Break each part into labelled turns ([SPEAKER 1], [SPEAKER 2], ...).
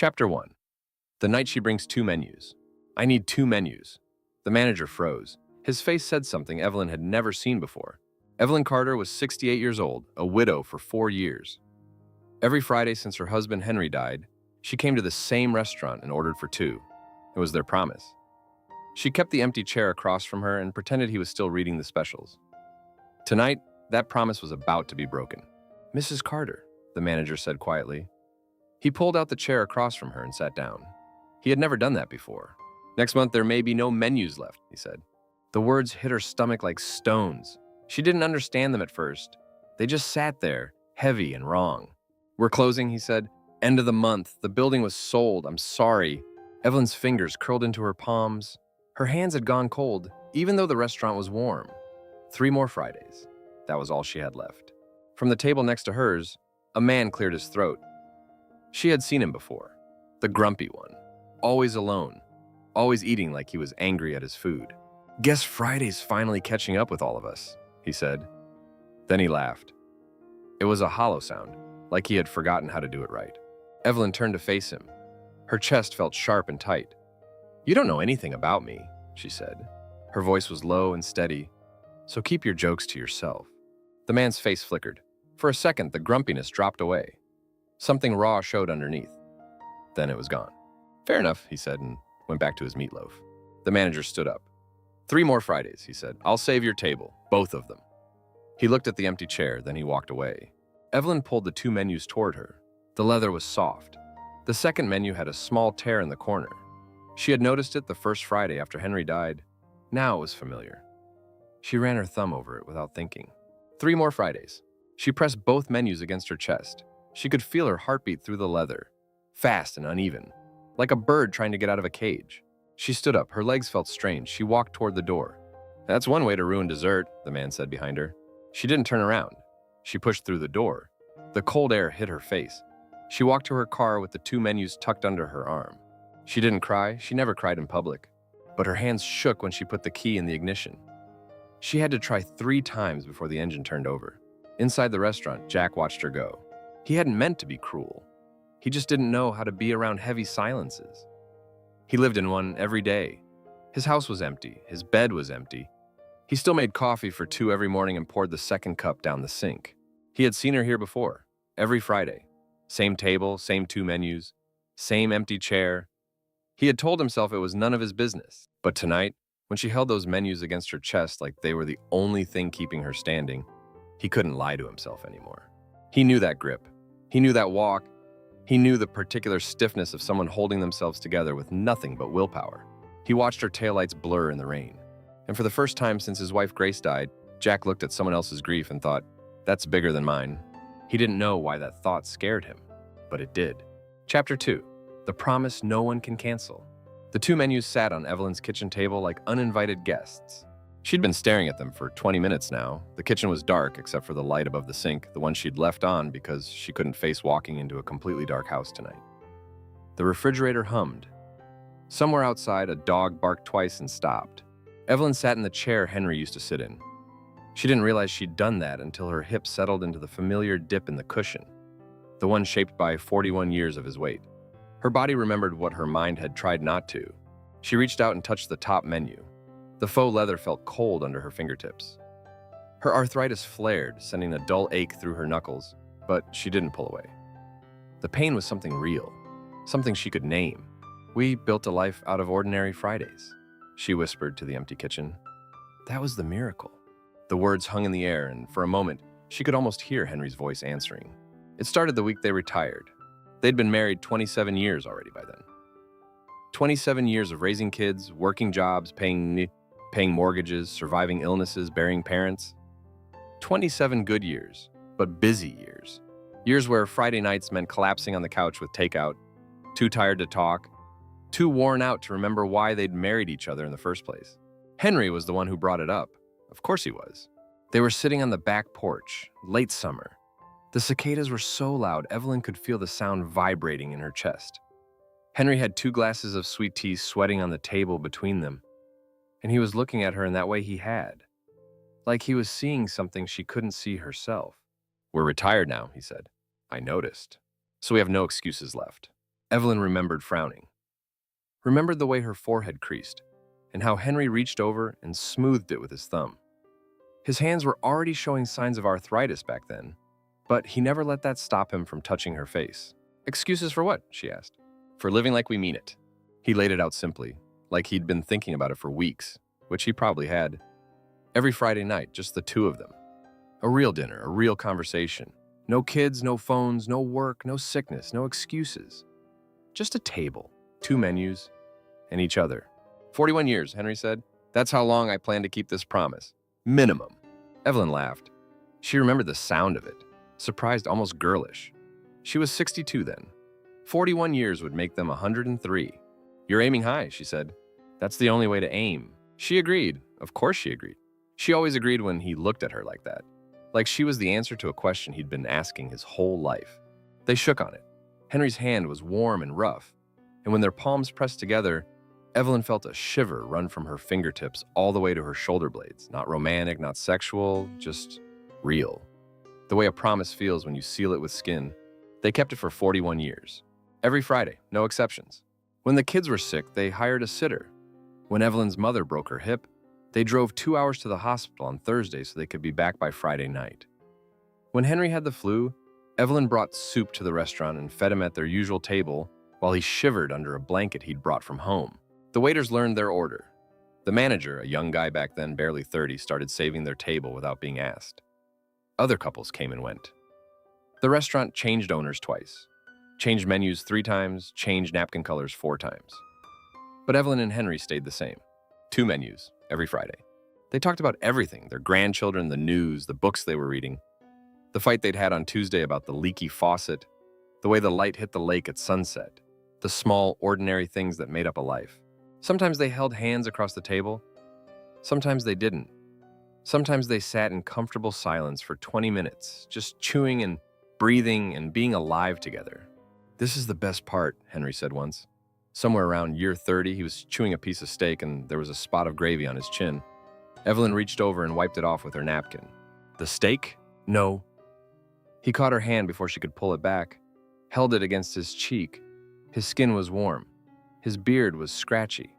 [SPEAKER 1] Chapter 1. The night she brings 2 menus. I need 2 menus. The manager froze. His face said something Evelyn had never seen before. Evelyn Carter was 68 years old, a widow for 4 years. Every Friday since her husband Henry died, she came to the same restaurant and ordered for 2. It was their promise. She kept the empty chair across from her and pretended he was still reading the specials. Tonight, that promise was about to be broken. "Mrs. Carter," the manager said quietly. He pulled out the chair across from her and sat down. He had never done that before. "Next month there may be no menus left," he said. The words hit her stomach like stones. She didn't understand them at first. They just sat there, heavy and wrong. "We're closing," he said. "End of the month. The building was sold. I'm sorry." Evelyn's fingers curled into her palms. Her hands had gone cold, even though the restaurant was warm. 3 more Fridays. That was all she had left. From the table next to hers, a man cleared his throat. She had seen him before. The grumpy one. Always alone. Always eating like he was angry at his food. "Guess Friday's finally catching up with all of us," he said. Then he laughed. It was a hollow sound, like he had forgotten how to do it right. Evelyn turned to face him. Her chest felt sharp and tight. "You don't know anything about me," she said. Her voice was low and steady. "So keep your jokes to yourself." The man's face flickered. For a second, the grumpiness dropped away. Something raw showed underneath. Then it was gone. "Fair enough," he said, and went back to his meatloaf. The manager stood up. 3 more Fridays, he said. "I'll save your table, both of them." He looked at the empty chair, then he walked away. Evelyn pulled the 2 menus toward her. The leather was soft. The second menu had a small tear in the corner. She had noticed it the first Friday after Henry died. Now it was familiar. She ran her thumb over it without thinking. 3 more Fridays. She pressed both menus against her chest. She could feel her heartbeat through the leather, fast and uneven, like a bird trying to get out of a cage. She stood up. Her legs felt strange. She walked toward the door. "That's one way to ruin dessert," the man said behind her. She didn't turn around. She pushed through the door. The cold air hit her face. She walked to her car with the 2 menus tucked under her arm. She didn't cry. She never cried in public. But her hands shook when she put the key in the ignition. She had to try 3 times before the engine turned over. Inside the restaurant, Jack watched her go. He hadn't meant to be cruel. He just didn't know how to be around heavy silences. He lived in one every day. His house was empty. His bed was empty. He still made coffee for 2 every morning and poured the second cup down the sink. He had seen her here before, every Friday. Same table, same 2 menus, same empty chair. He had told himself it was none of his business. But tonight, when she held those menus against her chest like they were the only thing keeping her standing, he couldn't lie to himself anymore. He knew that grip. He knew that walk. He knew the particular stiffness of someone holding themselves together with nothing but willpower. He watched her taillights blur in the rain. And for the first time since his wife Grace died, Jack looked at someone else's grief and thought, "That's bigger than mine." He didn't know why that thought scared him, but it did. Chapter 2. The promise no one can cancel. The 2 menus sat on Evelyn's kitchen table like uninvited guests. She'd been staring at them for 20 minutes now. The kitchen was dark except for the light above the sink, the one she'd left on because she couldn't face walking into a completely dark house tonight. The refrigerator hummed. Somewhere outside, a dog barked twice and stopped. Evelyn sat in the chair Henry used to sit in. She didn't realize she'd done that until her hip settled into the familiar dip in the cushion, the one shaped by 41 years of his weight. Her body remembered what her mind had tried not to. She reached out and touched the top menu. The faux leather felt cold under her fingertips. Her arthritis flared, sending a dull ache through her knuckles, but she didn't pull away. The pain was something real, something she could name. "We built a life out of ordinary Fridays," she whispered to the empty kitchen. That was the miracle. The words hung in the air, and for a moment, she could almost hear Henry's voice answering. It started the week they retired. They'd been married 27 years already by then. 27 years of raising kids, working jobs, paying mortgages, surviving illnesses, burying parents. 27 good years, but busy years. Years where Friday nights meant collapsing on the couch with takeout, too tired to talk, too worn out to remember why they'd married each other in the first place. Henry was the one who brought it up. Of course he was. They were sitting on the back porch, late summer. The cicadas were so loud, Evelyn could feel the sound vibrating in her chest. Henry had 2 glasses of sweet tea sweating on the table between them, and he was looking at her in that way he had, like he was seeing something she couldn't see herself. "We're retired now," he said. "I noticed. So we have no excuses left." Evelyn remembered frowning, remembered the way her forehead creased, and how Henry reached over and smoothed it with his thumb. His hands were already showing signs of arthritis back then, but he never let that stop him from touching her face. "Excuses for what?" she asked. "For living like we mean it." He laid it out simply, like he'd been thinking about it for weeks, which he probably had. Every Friday night, just the two of them. A real dinner, a real conversation. No kids, no phones, no work, no sickness, no excuses. Just a table, two menus, and each other. 41 years, Henry said. That's how long I plan to keep this promise. Minimum. Evelyn laughed. She remembered the sound of it, surprised, almost girlish. She was 62 then. 41 years would make them 103. You're aiming high, she said. That's the only way to aim. She agreed. Of course she agreed. She always agreed when he looked at her like that. Like she was the answer to a question he'd been asking his whole life. They shook on it. Henry's hand was warm and rough, and when their palms pressed together, Evelyn felt a shiver run from her fingertips all the way to her shoulder blades. Not romantic, not sexual, just real. The way a promise feels when you seal it with skin. They kept it for 41 years. Every Friday, no exceptions. When the kids were sick, they hired a sitter. When Evelyn's mother broke her hip, they drove 2 hours to the hospital on Thursday so they could be back by Friday night. When Henry had the flu, Evelyn brought soup to the restaurant and fed him at their usual table while he shivered under a blanket he'd brought from home. The waiters learned their order. The manager, a young guy back then, barely 30, started saving their table without being asked. Other couples came and went. The restaurant changed owners twice, changed menus 3 times, changed napkin colors 4 times. But Evelyn and Henry stayed the same. 2 menus, every Friday. They talked about everything, their grandchildren, the news, the books they were reading, the fight they'd had on Tuesday about the leaky faucet, the way the light hit the lake at sunset, the small, ordinary things that made up a life. Sometimes they held hands across the table. Sometimes they didn't. Sometimes they sat in comfortable silence for 20 minutes, just chewing and breathing and being alive together. This is the best part, Henry said once. Somewhere around year 30, he was chewing a piece of steak and there was a spot of gravy on his chin. Evelyn reached over and wiped it off with her napkin. The steak? No. He caught her hand before she could pull it back, held it against his cheek. His skin was warm. His beard was scratchy.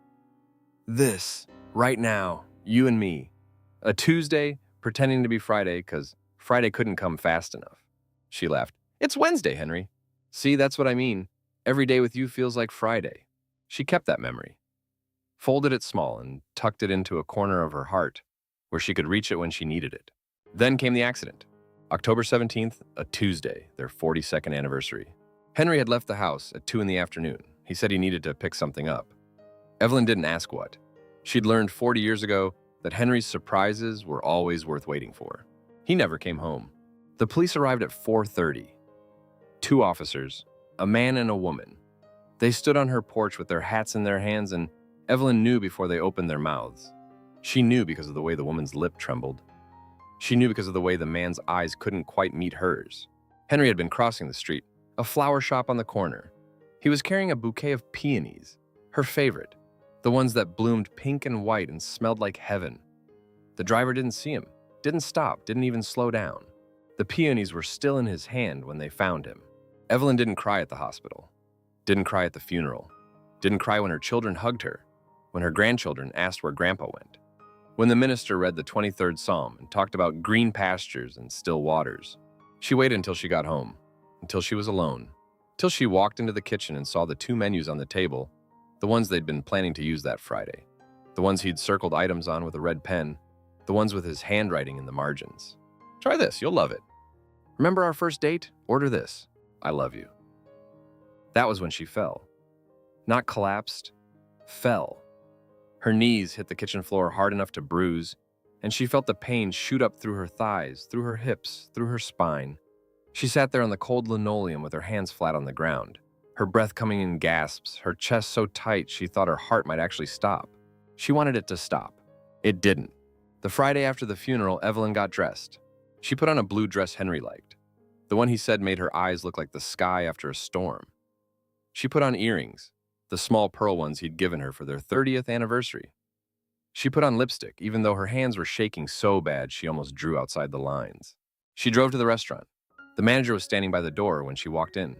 [SPEAKER 1] This, right now, you and me. A Tuesday, pretending to be Friday because Friday couldn't come fast enough. She laughed. It's Wednesday, Henry. See, that's what I mean. Every day with you feels like Friday. She kept that memory, folded it small and tucked it into a corner of her heart where she could reach it when she needed it. Then came the accident. October 17th, a Tuesday, their 42nd anniversary. Henry had left the house at 2 in the afternoon. He said he needed to pick something up. Evelyn didn't ask what. She'd learned 40 years ago that Henry's surprises were always worth waiting for. He never came home. The police arrived at 4:30. 2 officers, a man and a woman. They stood on her porch with their hats in their hands, and Evelyn knew before they opened their mouths. She knew because of the way the woman's lip trembled. She knew because of the way the man's eyes couldn't quite meet hers. Henry had been crossing the street, a flower shop on the corner. He was carrying a bouquet of peonies, her favorite, the ones that bloomed pink and white and smelled like heaven. The driver didn't see him, didn't stop, didn't even slow down. The peonies were still in his hand when they found him. Evelyn didn't cry at the hospital, didn't cry at the funeral, didn't cry when her children hugged her, when her grandchildren asked where Grandpa went, when the minister read the 23rd Psalm and talked about green pastures and still waters. She waited until she got home, until she was alone, till she walked into the kitchen and saw the 2 menus on the table, the ones they'd been planning to use that Friday, the ones he'd circled items on with a red pen, the ones with his handwriting in the margins. Try this, you'll love it. Remember our first date? Order this. I love you. That was when she fell. Not collapsed, fell. Her knees hit the kitchen floor hard enough to bruise, and she felt the pain shoot up through her thighs, through her hips, through her spine. She sat there on the cold linoleum with her hands flat on the ground, her breath coming in gasps, her chest so tight she thought her heart might actually stop. She wanted it to stop. It didn't. The Friday after the funeral, Evelyn got dressed. She put on a blue dress Henry liked, the one he said made her eyes look like the sky after a storm. She put on earrings, the small pearl ones he'd given her for their 30th anniversary. She put on lipstick, even though her hands were shaking so bad she almost drew outside the lines. She drove to the restaurant. The manager was standing by the door when she walked in.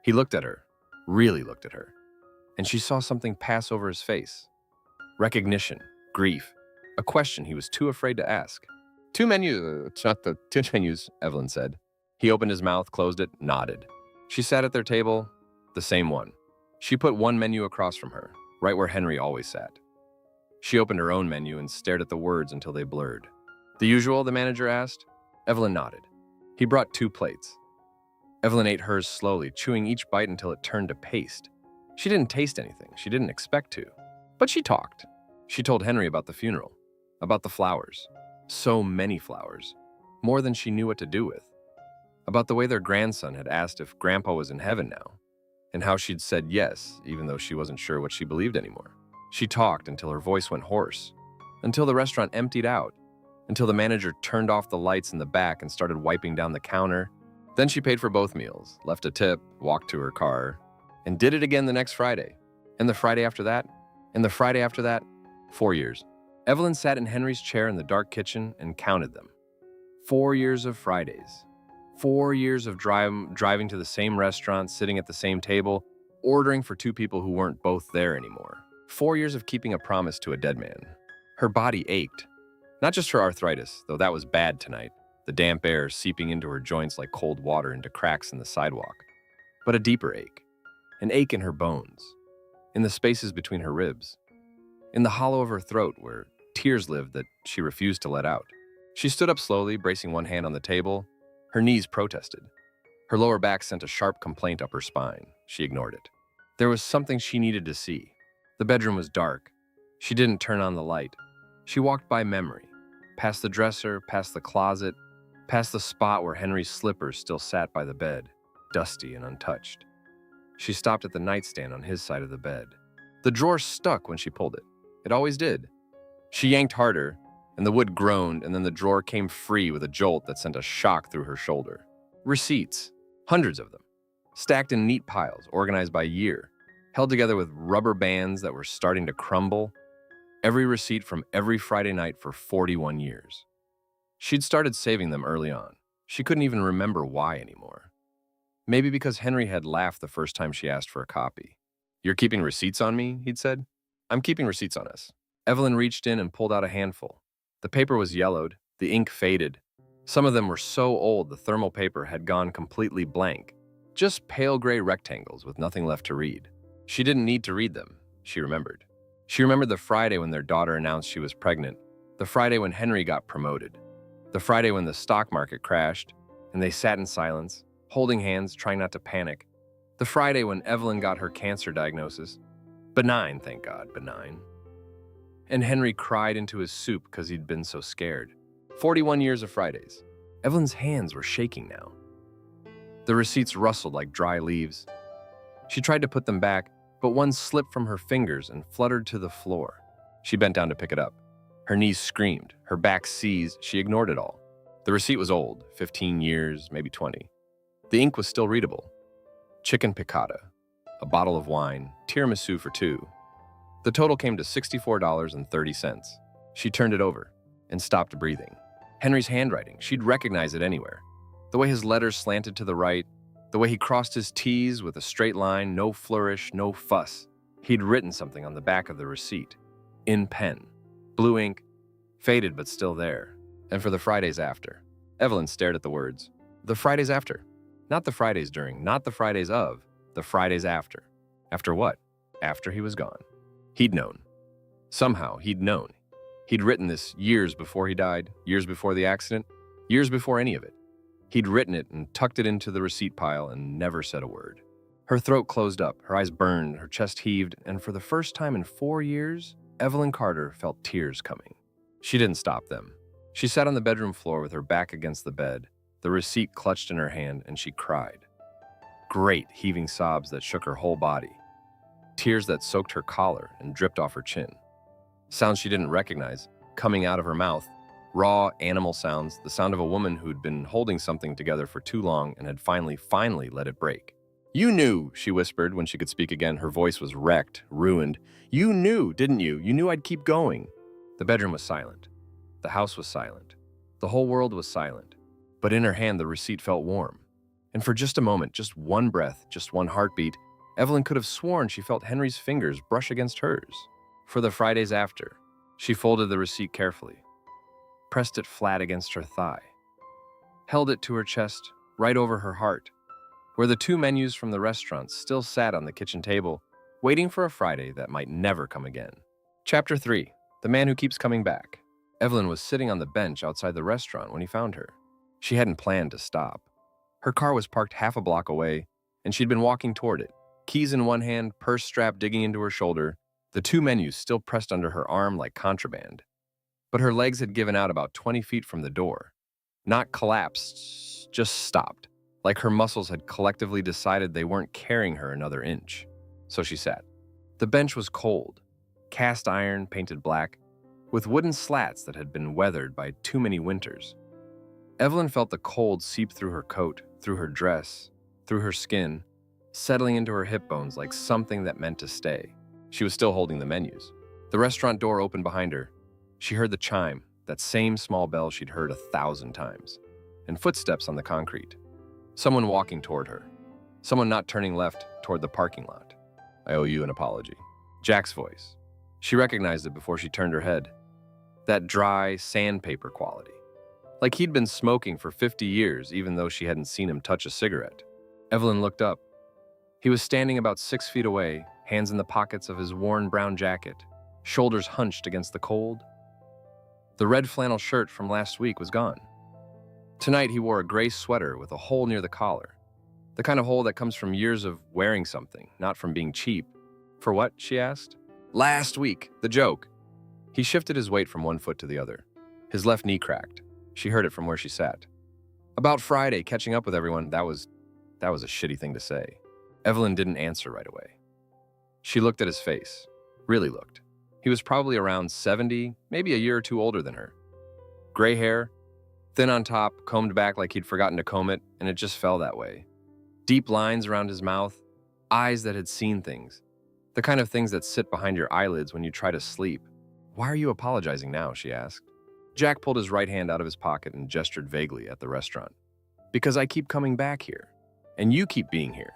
[SPEAKER 1] He looked at her, really looked at her, and she saw something pass over his face. Recognition, grief, a question he was too afraid to ask. Two menus, it's not the two menus, Evelyn said. He opened his mouth, closed it, nodded. She sat at their table, the same one. She put one menu across from her, right where Henry always sat. She opened her own menu and stared at the words until they blurred. The usual, the manager asked? Evelyn nodded. He brought 2 plates. Evelyn ate hers slowly, chewing each bite until it turned to paste. She didn't taste anything. She didn't expect to. But she talked. She told Henry about the funeral, about the flowers. So many flowers. More than she knew what to do with. About the way their grandson had asked if Grandpa was in heaven now, and how she'd said yes, even though she wasn't sure what she believed anymore. She talked until her voice went hoarse, until the restaurant emptied out, until the manager turned off the lights in the back and started wiping down the counter. Then she paid for both meals, left a tip, walked to her car, and did it again the next Friday. And the Friday after that, and the Friday after that, 4 years. Evelyn sat in Henry's chair in the dark kitchen and counted them. 4 years of Fridays. 4 years of driving to the same restaurant, sitting at the same table, ordering for 2 people who weren't both there anymore. 4 years of keeping a promise to a dead man. Her body ached. Not just her arthritis, though that was bad tonight, the damp air seeping into her joints like cold water into cracks in the sidewalk, but a deeper ache. An ache in her bones, in the spaces between her ribs, in the hollow of her throat where tears lived that she refused to let out. She stood up slowly, bracing one hand on the table. Her knees protested. Her lower back sent a sharp complaint up her spine. She ignored it. There was something she needed to see. The bedroom was dark. She didn't turn on the light. She walked by memory, past the dresser, past the closet, past the spot where Henry's slippers still sat by the bed, dusty and untouched. She stopped at the nightstand on his side of the bed. The drawer stuck when she pulled it. It always did. She yanked harder, and the wood groaned, and then the drawer came free with a jolt that sent a shock through her shoulder. Receipts, hundreds of them, stacked in neat piles, organized by year, held together with rubber bands that were starting to crumble. Every receipt from every Friday night for 41 years. She'd started saving them early on. She couldn't even remember why anymore. Maybe because Henry had laughed the first time she asked for a copy. "You're keeping receipts on me?" he'd said. "I'm keeping receipts on us." Evelyn reached in and pulled out a handful. The paper was yellowed, the ink faded. Some of them were so old the thermal paper had gone completely blank. Just pale gray rectangles with nothing left to read. She didn't need to read them, she remembered. She remembered the Friday when their daughter announced she was pregnant, the Friday when Henry got promoted, the Friday when the stock market crashed, and they sat in silence, holding hands, trying not to panic, the Friday when Evelyn got her cancer diagnosis. Benign, thank God, benign. And Henry cried into his soup because he'd been so scared. 41 years of Fridays. Evelyn's hands were shaking now. The receipts rustled like dry leaves. She tried to put them back, but one slipped from her fingers and fluttered to the floor. She bent down to pick it up. Her knees screamed, her back seized. She ignored it all. The receipt was old, 15 years, maybe 20. The ink was still readable. Chicken piccata, a bottle of wine, tiramisu for 2. The total came to $64.30. She turned it over and stopped breathing. Henry's handwriting, she'd recognize it anywhere. The way his letters slanted to the right, the way he crossed his T's with a straight line, no flourish, no fuss. He'd written something on the back of the receipt. In pen. Blue ink, faded but still there. And for the Fridays after. Evelyn stared at the words. The Fridays after. Not the Fridays during, not the Fridays of, the Fridays after. After what? After he was gone. He'd known. Somehow, he'd known. He'd written this years before he died, years before the accident, years before any of it. He'd written it and tucked it into the receipt pile and never said a word. Her throat closed up, her eyes burned, her chest heaved, and for the first time in 4 years, Evelyn Carter felt tears coming. She didn't stop them. She sat on the bedroom floor with her back against the bed, the receipt clutched in her hand, and she cried. Great, heaving sobs that shook her whole body. Tears that soaked her collar and dripped off her chin. Sounds she didn't recognize, coming out of her mouth. Raw, animal sounds, the sound of a woman who'd been holding something together for too long and had finally let it break. "You knew," she whispered when she could speak again. Her voice was wrecked, ruined. "You knew, didn't you? You knew I'd keep going." The bedroom was silent. The house was silent. The whole world was silent. But in her hand, the receipt felt warm. And for just a moment, just one breath, just one heartbeat, Evelyn could have sworn she felt Henry's fingers brush against hers. For the Fridays after, she folded the receipt carefully, pressed it flat against her thigh, held it to her chest, right over her heart, where the two menus from the restaurant still sat on the kitchen table, waiting for a Friday that might never come again. Chapter 3. The Man Who Keeps Coming Back. Evelyn was sitting on the bench outside the restaurant when he found her. She hadn't planned to stop. Her car was parked half a block away, and she'd been walking toward it, keys in one hand, purse strap digging into her shoulder, the two menus still pressed under her arm like contraband. But her legs had given out about 20 feet from the door. Not collapsed, just stopped, like her muscles had collectively decided they weren't carrying her another inch. So she sat. The bench was cold, cast iron painted black, with wooden slats that had been weathered by too many winters. Evelyn felt the cold seep through her coat, through her dress, through her skin, settling into her hip bones like something that meant to stay. She was still holding the menus. The restaurant door opened behind her. She heard the chime, that same small bell she'd heard 1,000 times, and footsteps on the concrete. Someone walking toward her. Someone not turning left toward the parking lot. "I owe you an apology." Jack's voice. She recognized it before she turned her head. That dry, sandpaper quality. Like he'd been smoking for 50 years, even though she hadn't seen him touch a cigarette. Evelyn looked up. He was standing about 6 feet away, hands in the pockets of his worn brown jacket, shoulders hunched against the cold. The red flannel shirt from last week was gone. Tonight he wore a gray sweater with a hole near the collar. The kind of hole that comes from years of wearing something, not from being cheap. "For what?" she asked. "Last week, the joke." He shifted his weight from one foot to the other. His left knee cracked. She heard it from where she sat. "About Friday, catching up with everyone, that was a shitty thing to say." Evelyn didn't answer right away. She looked at his face. Really looked. He was probably around 70, maybe a year or two older than her. Gray hair, thin on top, combed back like he'd forgotten to comb it, and it just fell that way. Deep lines around his mouth, eyes that had seen things. The kind of things that sit behind your eyelids when you try to sleep. "Why are you apologizing now?" she asked. Jack pulled his right hand out of his pocket and gestured vaguely at the restaurant. "Because I keep coming back here, and you keep being here,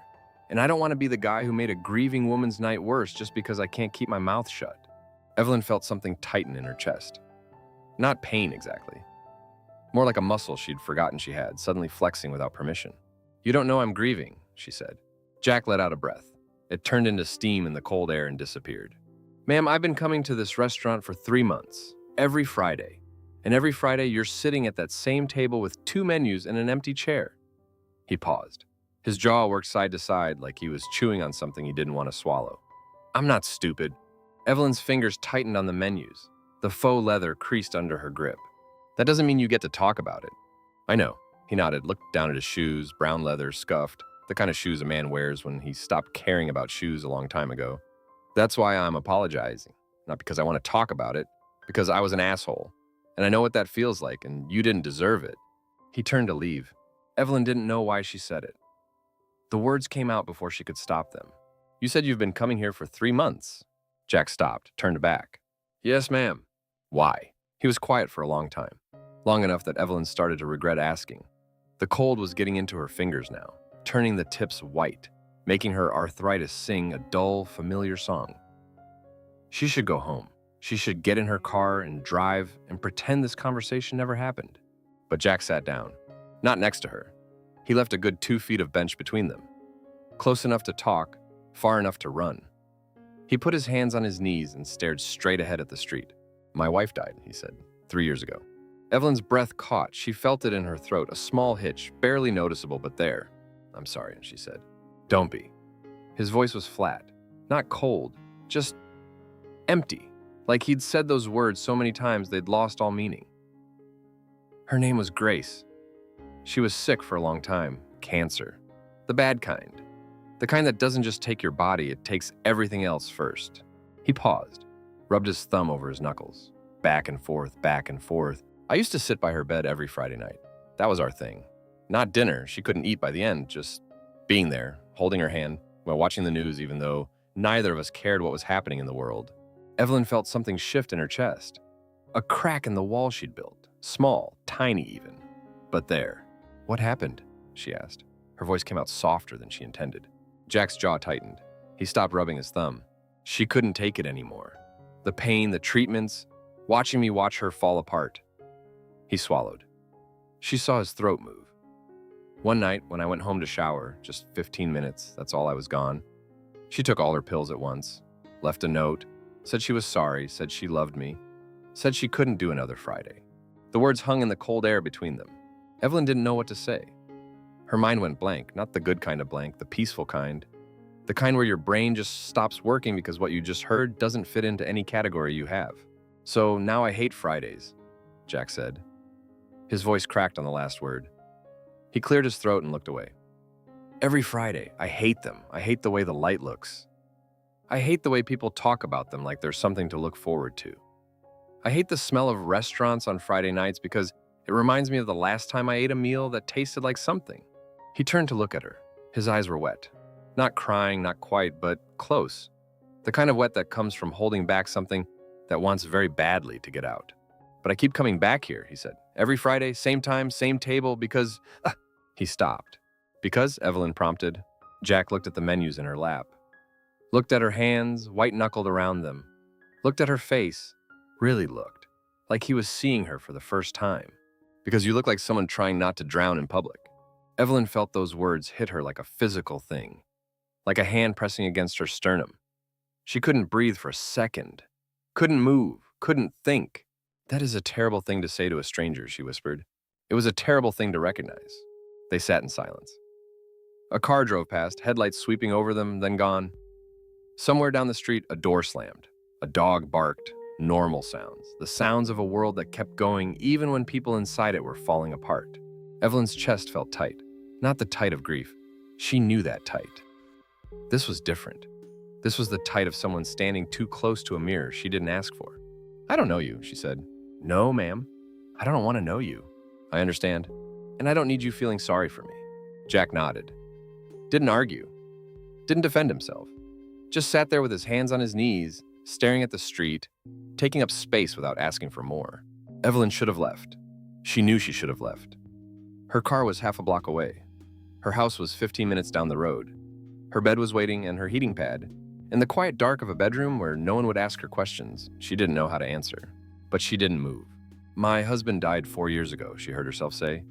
[SPEAKER 1] and I don't want to be the guy who made a grieving woman's night worse just because I can't keep my mouth shut." Evelyn felt something tighten in her chest. Not pain exactly. More like a muscle she'd forgotten she had, suddenly flexing without permission. "You don't know I'm grieving," she said. Jack let out a breath. It turned into steam in the cold air and disappeared. "Ma'am, I've been coming to this restaurant for 3 months, every Friday. And every Friday you're sitting at that same table with 2 menus and an empty chair." He paused. His jaw worked side to side like he was chewing on something he didn't want to swallow. "I'm not stupid." Evelyn's fingers tightened on the menus. The faux leather creased under her grip. "That doesn't mean you get to talk about it." "I know." He nodded, looked down at his shoes, brown leather, scuffed, the kind of shoes a man wears when he stopped caring about shoes a long time ago. "That's why I'm apologizing. Not because I want to talk about it, because I was an asshole. And I know what that feels like, and you didn't deserve it." He turned to leave. Evelyn didn't know why she said it. The words came out before she could stop them. "You said you've been coming here for 3 months. Jack stopped, turned back. "Yes, ma'am." "Why?" He was quiet for a long time. Long enough that Evelyn started to regret asking. The cold was getting into her fingers now, turning the tips white, making her arthritis sing a dull, familiar song. She should go home. She should get in her car and drive and pretend this conversation never happened. But Jack sat down, not next to her. He left a good 2 feet of bench between them. Close enough to talk, far enough to run. He put his hands on his knees and stared straight ahead at the street. "My wife died," he said, 3 years ago. Evelyn's breath caught. She felt it in her throat, a small hitch, barely noticeable, but there. "I'm sorry," she said. "Don't be." His voice was flat, not cold, just empty, like he'd said those words so many times they'd lost all meaning. Her name was Grace. She was sick for a long time, cancer. The bad kind. The kind that doesn't just take your body, it takes everything else first. He paused, rubbed his thumb over his knuckles. Back and forth, back and forth. "I used to sit by her bed every Friday night. That was our thing. Not dinner, she couldn't eat by the end, just being there, holding her hand, while watching the news even though neither of us cared what was happening in the world." Evelyn felt something shift in her chest. A crack in the wall she'd built, small, tiny even. But there. "What happened?" she asked. Her voice came out softer than she intended. Jack's jaw tightened. He stopped rubbing his thumb. She couldn't take it anymore. The pain, the treatments, watching me watch her fall apart. He swallowed. She saw his throat move. One night, when I went home to shower, just 15 minutes, that's all I was gone, she took all her pills at once, left a note, said she was sorry, said she loved me, said she couldn't do another Friday. The words hung in the cold air between them. Evelyn didn't know what to say. Her mind went blank, not the good kind of blank, the peaceful kind. The kind where your brain just stops working because what you just heard doesn't fit into any category you have. So now I hate Fridays, Jack said. His voice cracked on the last word. He cleared his throat and looked away. Every Friday, I hate them. I hate the way the light looks. I hate the way people talk about them like there's something to look forward to. I hate the smell of restaurants on Friday nights because it reminds me of the last time I ate a meal that tasted like something. He turned to look at her. His eyes were wet. Not crying, not quite, but close. The kind of wet that comes from holding back something that wants very badly to get out. But I keep coming back here, he said. Every Friday, same time, same table, because... He stopped. Because, Evelyn prompted. Jack looked at the menus in her lap. Looked at her hands, white-knuckled around them. Looked at her face. Really looked. Like he was seeing her for the first time. Because you look like someone trying not to drown in public. Evelyn felt those words hit her like a physical thing. Like a hand pressing against her sternum. She couldn't breathe for a second. Couldn't move. Couldn't think. That is a terrible thing to say to a stranger, she whispered. It was a terrible thing to recognize. They sat in silence. A car drove past, headlights sweeping over them, then gone. Somewhere down the street, a door slammed. A dog barked. Normal sounds. The sounds of a world that kept going even when people inside it were falling apart. Evelyn's chest felt tight. Not the tight of grief. She knew that tight. This was different. This was the tight of someone standing too close to a mirror she didn't ask for. I don't know you, she said. No, ma'am. I don't want to know you. I understand. And I don't need you feeling sorry for me. Jack nodded. Didn't argue. Didn't defend himself. Just sat there with his hands on his knees, staring at the street, taking up space without asking for more. Evelyn should have left. She knew she should have left. Her car was half a block away. Her house was 15 minutes down the road. Her bed was waiting and her heating pad. In the quiet dark of a bedroom where no one would ask her questions, she didn't know how to answer. But she didn't move. My husband died 4 years ago, she heard herself say.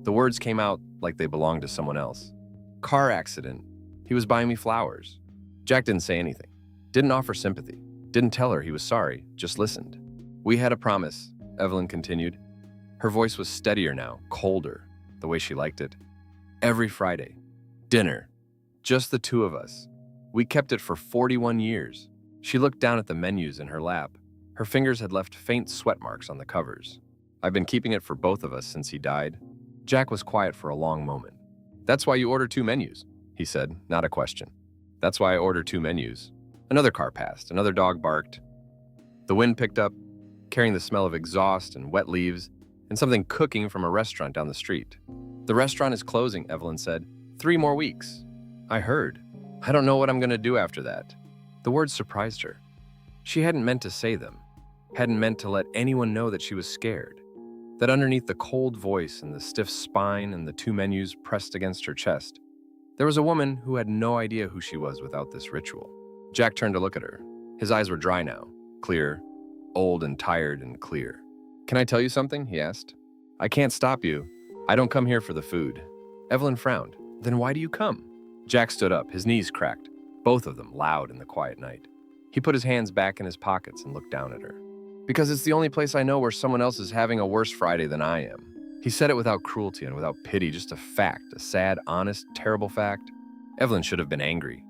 [SPEAKER 1] The words came out like they belonged to someone else. Car accident. He was buying me flowers. Jack didn't say anything. Didn't offer sympathy. Didn't tell her he was sorry, just listened. We had a promise, Evelyn continued. Her voice was steadier now, colder, the way she liked it. Every Friday. Dinner. Just the two of us. We kept it for 41 years. She looked down at the menus in her lap. Her fingers had left faint sweat marks on the covers. I've been keeping it for both of us since he died. Jack was quiet for a long moment. That's why you order 2 menus, he said, not a question. That's why I order 2 menus. Another car passed, another dog barked. The wind picked up, carrying the smell of exhaust and wet leaves, and something cooking from a restaurant down the street. The restaurant is closing, Evelyn said. 3 more weeks. I heard. I don't know what I'm going to do after that. The words surprised her. She hadn't meant to say them, hadn't meant to let anyone know that she was scared. That underneath the cold voice and the stiff spine and the 2 menus pressed against her chest, there was a woman who had no idea who she was without this ritual. Jack turned to look at her. His eyes were dry now, clear, old and tired and clear. Can I tell you something? He asked. I can't stop you. I don't come here for the food. Evelyn frowned. Then why do you come? Jack stood up, his knees cracked, both of them loud in the quiet night. He put his hands back in his pockets and looked down at her. Because it's the only place I know where someone else is having a worse Friday than I am. He said it without cruelty and without pity, just a fact, a sad, honest, terrible fact. Evelyn should have been angry.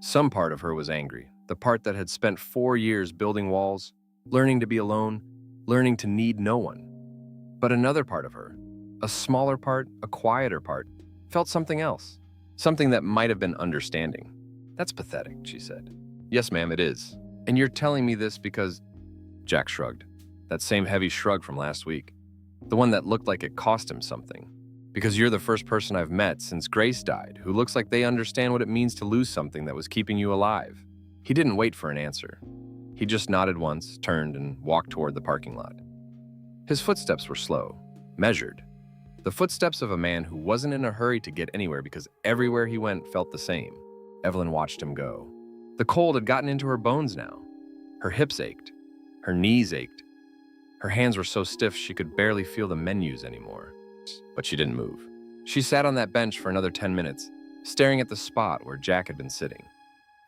[SPEAKER 1] Some part of her was angry, the part that had spent 4 years building walls, learning to be alone, learning to need no one. But another part of her, a smaller part, a quieter part, felt something else, something that might have been understanding. That's pathetic, she said. Yes, ma'am, it is. And you're telling me this because... Jack shrugged. That same heavy shrug from last week. The one that looked like it cost him something. Because you're the first person I've met since Grace died who looks like they understand what it means to lose something that was keeping you alive. He didn't wait for an answer. He just nodded once, turned, and walked toward the parking lot. His footsteps were slow, measured. The footsteps of a man who wasn't in a hurry to get anywhere because everywhere he went felt the same. Evelyn watched him go. The cold had gotten into her bones now. Her hips ached. Her knees ached. Her hands were so stiff she could barely feel the menus anymore. But she didn't move. She sat on that bench for another 10 minutes, staring at the spot where Jack had been sitting,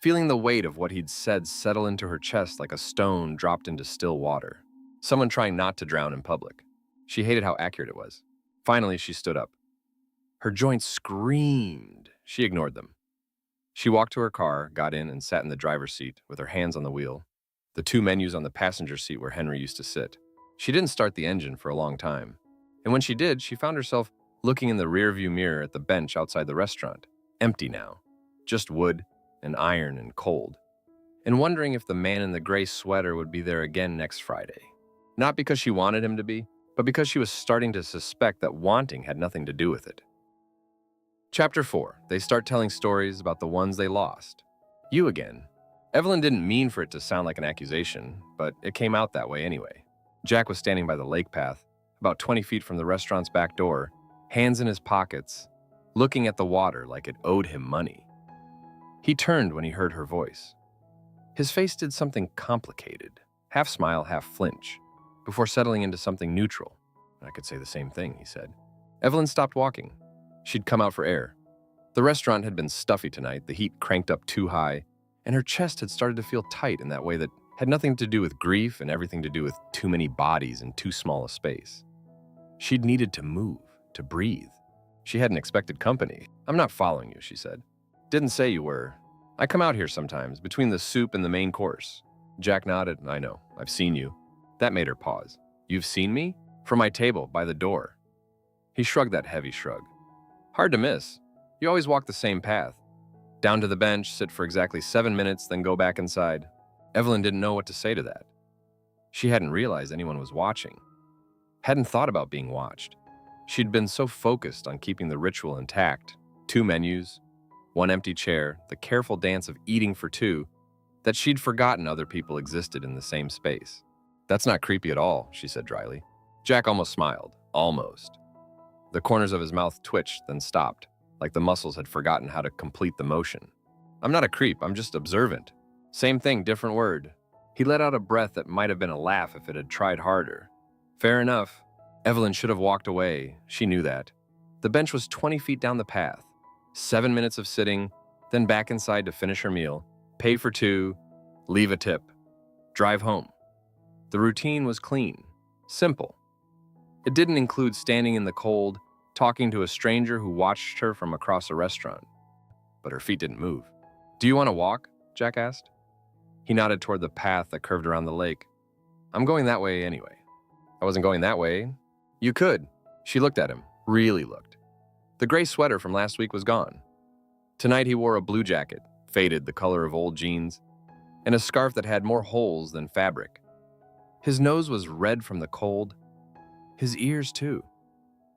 [SPEAKER 1] feeling the weight of what he'd said settle into her chest like a stone dropped into still water. Someone trying not to drown in public. She hated how accurate it was. Finally, she stood up. Her joints screamed. She ignored them. She walked to her car, got in, and sat in the driver's seat with her hands on the wheel, the 2 menus on the passenger seat where Henry used to sit. She didn't start the engine for a long time. And when she did, she found herself looking in the rearview mirror at the bench outside the restaurant, empty now, just wood and iron and cold, and wondering if the man in the gray sweater would be there again next Friday. Not because she wanted him to be, but because she was starting to suspect that wanting had nothing to do with it. Chapter 4. They start telling stories about the ones they lost. You again. Evelyn didn't mean for it to sound like an accusation, but it came out that way anyway. Jack was standing by the lake path, about 20 feet from the restaurant's back door, hands in his pockets, looking at the water like it owed him money. He turned when he heard her voice. His face did something complicated, half smile, half flinch, before settling into something neutral. I could say the same thing, he said. Evelyn stopped walking. She'd come out for air. The restaurant had been stuffy tonight, the heat cranked up too high, and her chest had started to feel tight in that way that had nothing to do with grief and everything to do with too many bodies in too small a space. She'd needed to move, to breathe. She hadn't expected company. I'm not following you, she said. Didn't say you were. I come out here sometimes, between the soup and the main course. Jack nodded. I know. I've seen you. That made her pause. You've seen me? From my table, by the door. He shrugged that heavy shrug. Hard to miss. You always walk the same path. Down to the bench, sit for exactly 7 minutes, then go back inside. Evelyn didn't know what to say to that. She hadn't realized anyone was watching. Hadn't thought about being watched. She'd been so focused on keeping the ritual intact, 2 menus, 1 empty chair, the careful dance of eating for 2, that she'd forgotten other people existed in the same space. That's not creepy at all, she said dryly. Jack almost smiled. Almost. The corners of his mouth twitched, then stopped, like the muscles had forgotten how to complete the motion. I'm not a creep, I'm just observant. Same thing, different word. He let out a breath that might have been a laugh if it had tried harder. Fair enough. Evelyn should have walked away. She knew that. The bench was 20 feet down the path. 7 minutes of sitting, then back inside to finish her meal, pay for 2, leave a tip, drive home. The routine was clean, simple. It didn't include standing in the cold, talking to a stranger who watched her from across a restaurant. But her feet didn't move. Do you want to walk? Jack asked. He nodded toward the path that curved around the lake. I'm going that way anyway. I wasn't going that way. You could. She looked at him, really looked. The gray sweater from last week was gone. Tonight he wore a blue jacket, faded, the color of old jeans, and a scarf that had more holes than fabric. His nose was red from the cold. His ears, too.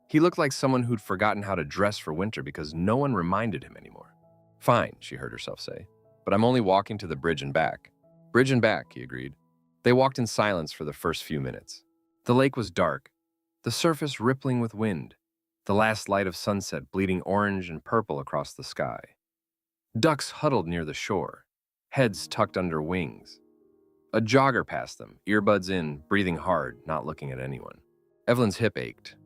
[SPEAKER 1] He looked like someone who'd forgotten how to dress for winter because no one reminded him anymore. Fine, she heard herself say, but I'm only walking to the bridge and back. Bridge and back, he agreed. They walked in silence for the first few minutes. The lake was dark, the surface rippling with wind, the last light of sunset bleeding orange and purple across the sky. Ducks huddled near the shore, heads tucked under wings. A jogger passed them, earbuds in, breathing hard, not looking at anyone. Evelyn's hip ached.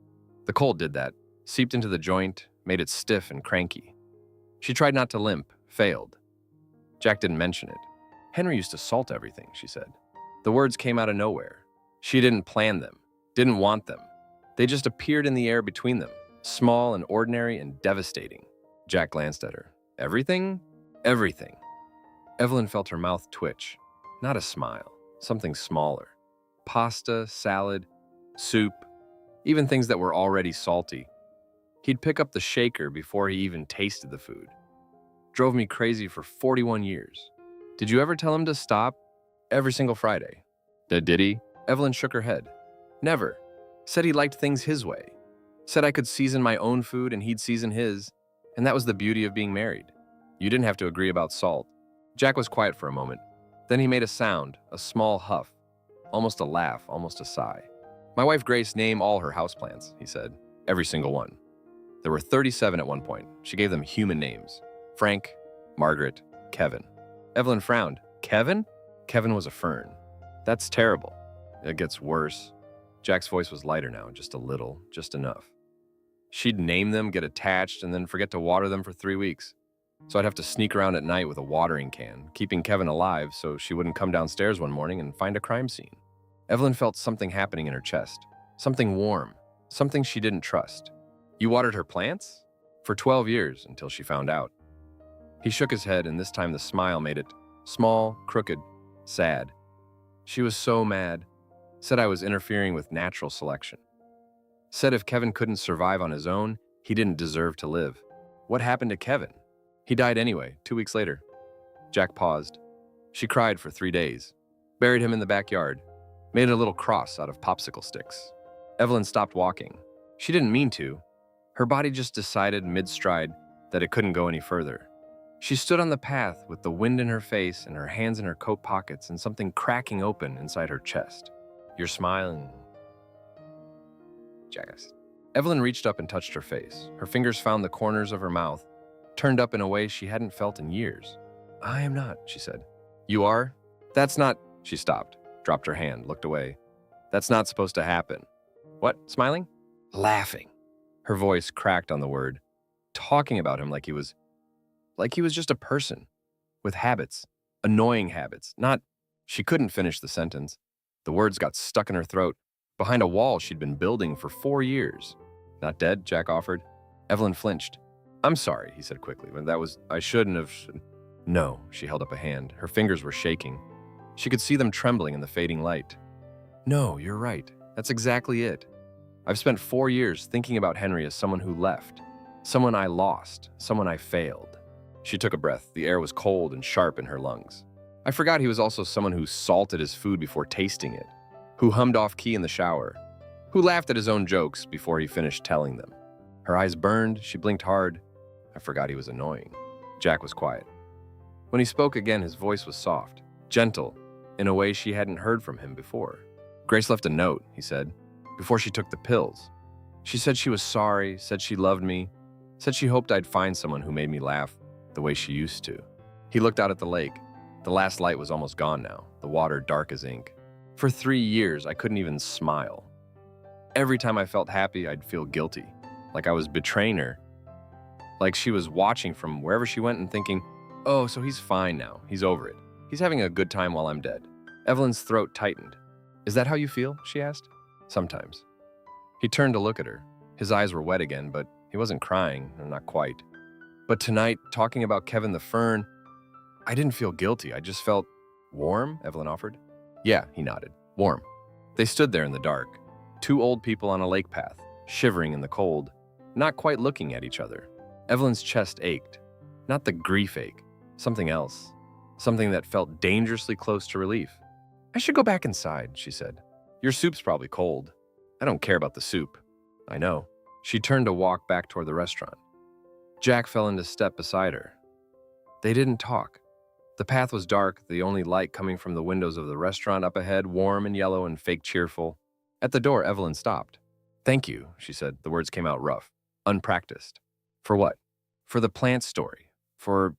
[SPEAKER 1] The cold did that, seeped into the joint, made it stiff and cranky. She tried not to limp, failed. Jack didn't mention it. Henry used to salt everything, she said. The words came out of nowhere. She didn't plan them, didn't want them. They just appeared in the air between them, small and ordinary and devastating. Jack glanced at her. Everything? Everything. Evelyn felt her mouth twitch. Not a smile, something smaller. Pasta, salad, soup, even things that were already salty. He'd pick up the shaker before he even tasted the food. Drove me crazy for 41 years. Did you ever tell him to stop? Every single Friday. Did he? Evelyn shook her head. Never. Said he liked things his way. Said I could season my own food and he'd season his, and that was the beauty of being married. You didn't have to agree about salt. Jack was quiet for a moment. Then he made a sound, a small huff, almost a laugh, almost a sigh. My wife Grace named all her houseplants, he said. Every single one. There were 37 at one point. She gave them human names. Frank, Margaret, Kevin. Evelyn frowned. Kevin? Kevin was a fern. That's terrible. It gets worse. Jack's voice was lighter now, just a little, just enough. She'd name them, get attached, and then forget to water them for 3 weeks. So I'd have to sneak around at night with a watering can, keeping Kevin alive so she wouldn't come downstairs one morning and find a crime scene. Evelyn felt something happening in her chest. Something warm. Something she didn't trust. You watered her plants? For 12 years, until she found out. He shook his head, and this time the smile made it small, crooked, sad. She was so mad. Said I was interfering with natural selection. Said if Kevin couldn't survive on his own, he didn't deserve to live. What happened to Kevin? He died anyway, 2 weeks later. Jack paused. She cried for 3 days. Buried him in the backyard. Made a little cross out of popsicle sticks. Evelyn stopped walking. She didn't mean to. Her body just decided mid-stride that it couldn't go any further. She stood on the path with the wind in her face and her hands in her coat pockets and something cracking open inside her chest. You're smiling. Jackass. Evelyn reached up and touched her face. Her fingers found the corners of her mouth, turned up in a way she hadn't felt in years. I am not, she said. You are? That's not. She stopped, dropped her hand, looked away. That's not supposed to happen. What? Smiling? Laughing. Her voice cracked on the word, talking about him like he was just a person with habits, annoying habits, not. She couldn't finish the sentence. The words got stuck in her throat, behind a wall she'd been building for 4 years. Not dead, Jack offered. Evelyn flinched. I'm sorry, he said quickly. I shouldn't have. No, she held up a hand. Her fingers were shaking. She could see them trembling in the fading light. No, you're right. That's exactly it. I've spent 4 years thinking about Henry as someone who left, someone I lost, someone I failed. She took a breath. The air was cold and sharp in her lungs. I forgot he was also someone who salted his food before tasting it, who hummed off-key in the shower, who laughed at his own jokes before he finished telling them. Her eyes burned. She blinked hard. I forgot he was annoying. Jack was quiet. When he spoke again, his voice was soft, gentle, in a way she hadn't heard from him before. Grace left a note, he said, before she took the pills. She said she was sorry, said she loved me, said she hoped I'd find someone who made me laugh the way she used to. He looked out at the lake. The last light was almost gone now, the water dark as ink. For 3 years, I couldn't even smile. Every time I felt happy, I'd feel guilty, like I was betraying her, like she was watching from wherever she went and thinking, oh, so he's fine now, he's over it. He's having a good time while I'm dead. Evelyn's throat tightened. Is that how you feel? She asked. Sometimes. He turned to look at her. His eyes were wet again, but he wasn't crying, not quite. But tonight, talking about Kevin the Fern, I didn't feel guilty. I just felt warm, Evelyn offered. Yeah, he nodded. Warm. They stood there in the dark, 2 old people on a lake path, shivering in the cold, not quite looking at each other. Evelyn's chest ached. Not the grief ache, something else. Something that felt dangerously close to relief. I should go back inside, she said. Your soup's probably cold. I don't care about the soup. I know. She turned to walk back toward the restaurant. Jack fell into step beside her. They didn't talk. The path was dark, the only light coming from the windows of the restaurant up ahead, warm and yellow and fake cheerful. At the door, Evelyn stopped. Thank you, she said. The words came out rough, unpracticed. For what? For the plant story. For...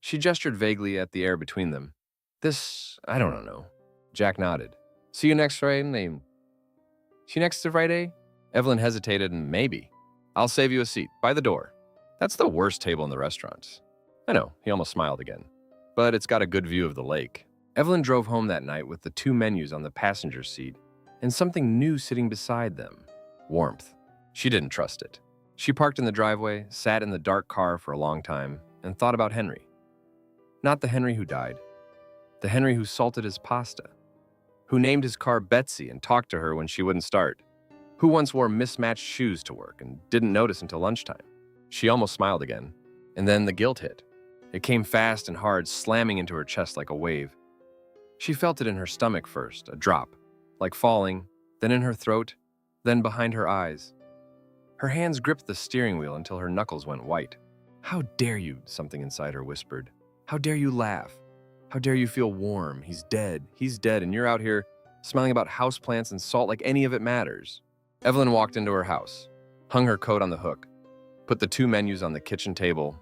[SPEAKER 1] She gestured vaguely at the air between them. This, I don't know. Jack nodded. See you next Friday? See you next Friday? Evelyn hesitated and maybe. I'll save you a seat, by the door. That's the worst table in the restaurant. I know, he almost smiled again. But it's got a good view of the lake. Evelyn drove home that night with the 2 menus on the passenger seat and something new sitting beside them. Warmth. She didn't trust it. She parked in the driveway, sat in the dark car for a long time, and thought about Henry. Not the Henry who died. The Henry who salted his pasta. Who named his car Betsy and talked to her when she wouldn't start. Who once wore mismatched shoes to work and didn't notice until lunchtime. She almost smiled again. And then the guilt hit. It came fast and hard, slamming into her chest like a wave. She felt it in her stomach first, a drop, like falling, then in her throat, then behind her eyes. Her hands gripped the steering wheel until her knuckles went white. How dare you, something inside her whispered. How dare you laugh? How dare you feel warm? He's dead, and you're out here smiling about houseplants and salt like any of it matters. Evelyn walked into her house. hung her coat on the hook, put the 2 menus on the kitchen table,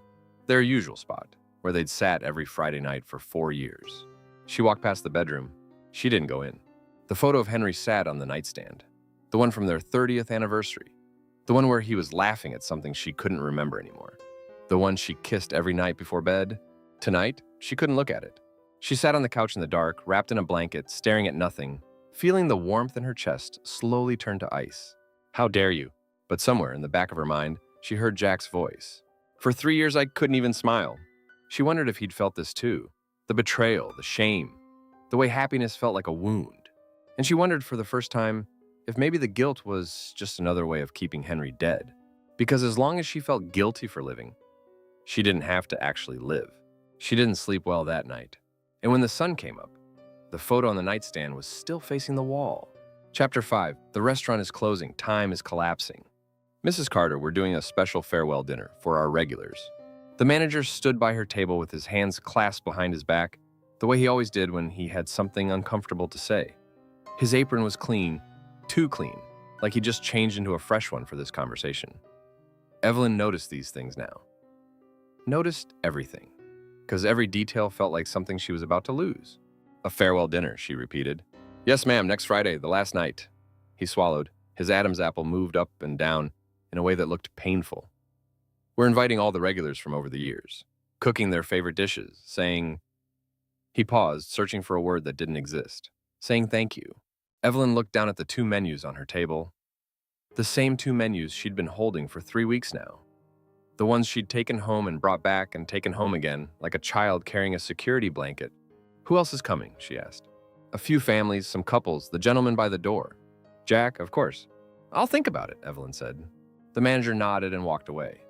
[SPEAKER 1] their usual spot, where they'd sat every Friday night for 4 years. She walked past the bedroom. She didn't go in. The photo of Henry sat on the nightstand, the one from their 30th anniversary, the one where he was laughing at something she couldn't remember anymore, the one she kissed every night before bed. Tonight, she couldn't look at it. She sat on the couch in the dark, wrapped in a blanket, staring at nothing, feeling the warmth in her chest slowly turn to ice. How dare you? But somewhere in the back of her mind, she heard Jack's voice. For 3 years, I couldn't even smile. She wondered if he'd felt this too. The betrayal, the shame, the way happiness felt like a wound. And she wondered for the first time if maybe the guilt was just another way of keeping Henry dead. Because as long as she felt guilty for living, she didn't have to actually live. She didn't sleep well that night. And when the sun came up, the photo on the nightstand was still facing the wall. Chapter 5. The restaurant is closing. Time is collapsing. Mrs. Carter, we're doing a special farewell dinner for our regulars. The manager stood by her table with his hands clasped behind his back, the way he always did when he had something uncomfortable to say. His apron was clean, too clean, like he just changed into a fresh one for this conversation. Evelyn noticed these things now. Noticed everything, because every detail felt like something she was about to lose. A farewell dinner, she repeated. Yes, ma'am, next Friday, the last night. He swallowed. His Adam's apple moved up and down in a way that looked painful. We're inviting all the regulars from over the years, cooking their favorite dishes, saying... He paused, searching for a word that didn't exist. Saying thank you. Evelyn looked down at the 2 menus on her table. The same 2 menus she'd been holding for 3 weeks now. The ones she'd taken home and brought back and taken home again, like a child carrying a security blanket. Who else is coming? She asked. A few families, some couples, the gentleman by the door. Jack, of course. I'll think about it, Evelyn said. The manager nodded and walked away.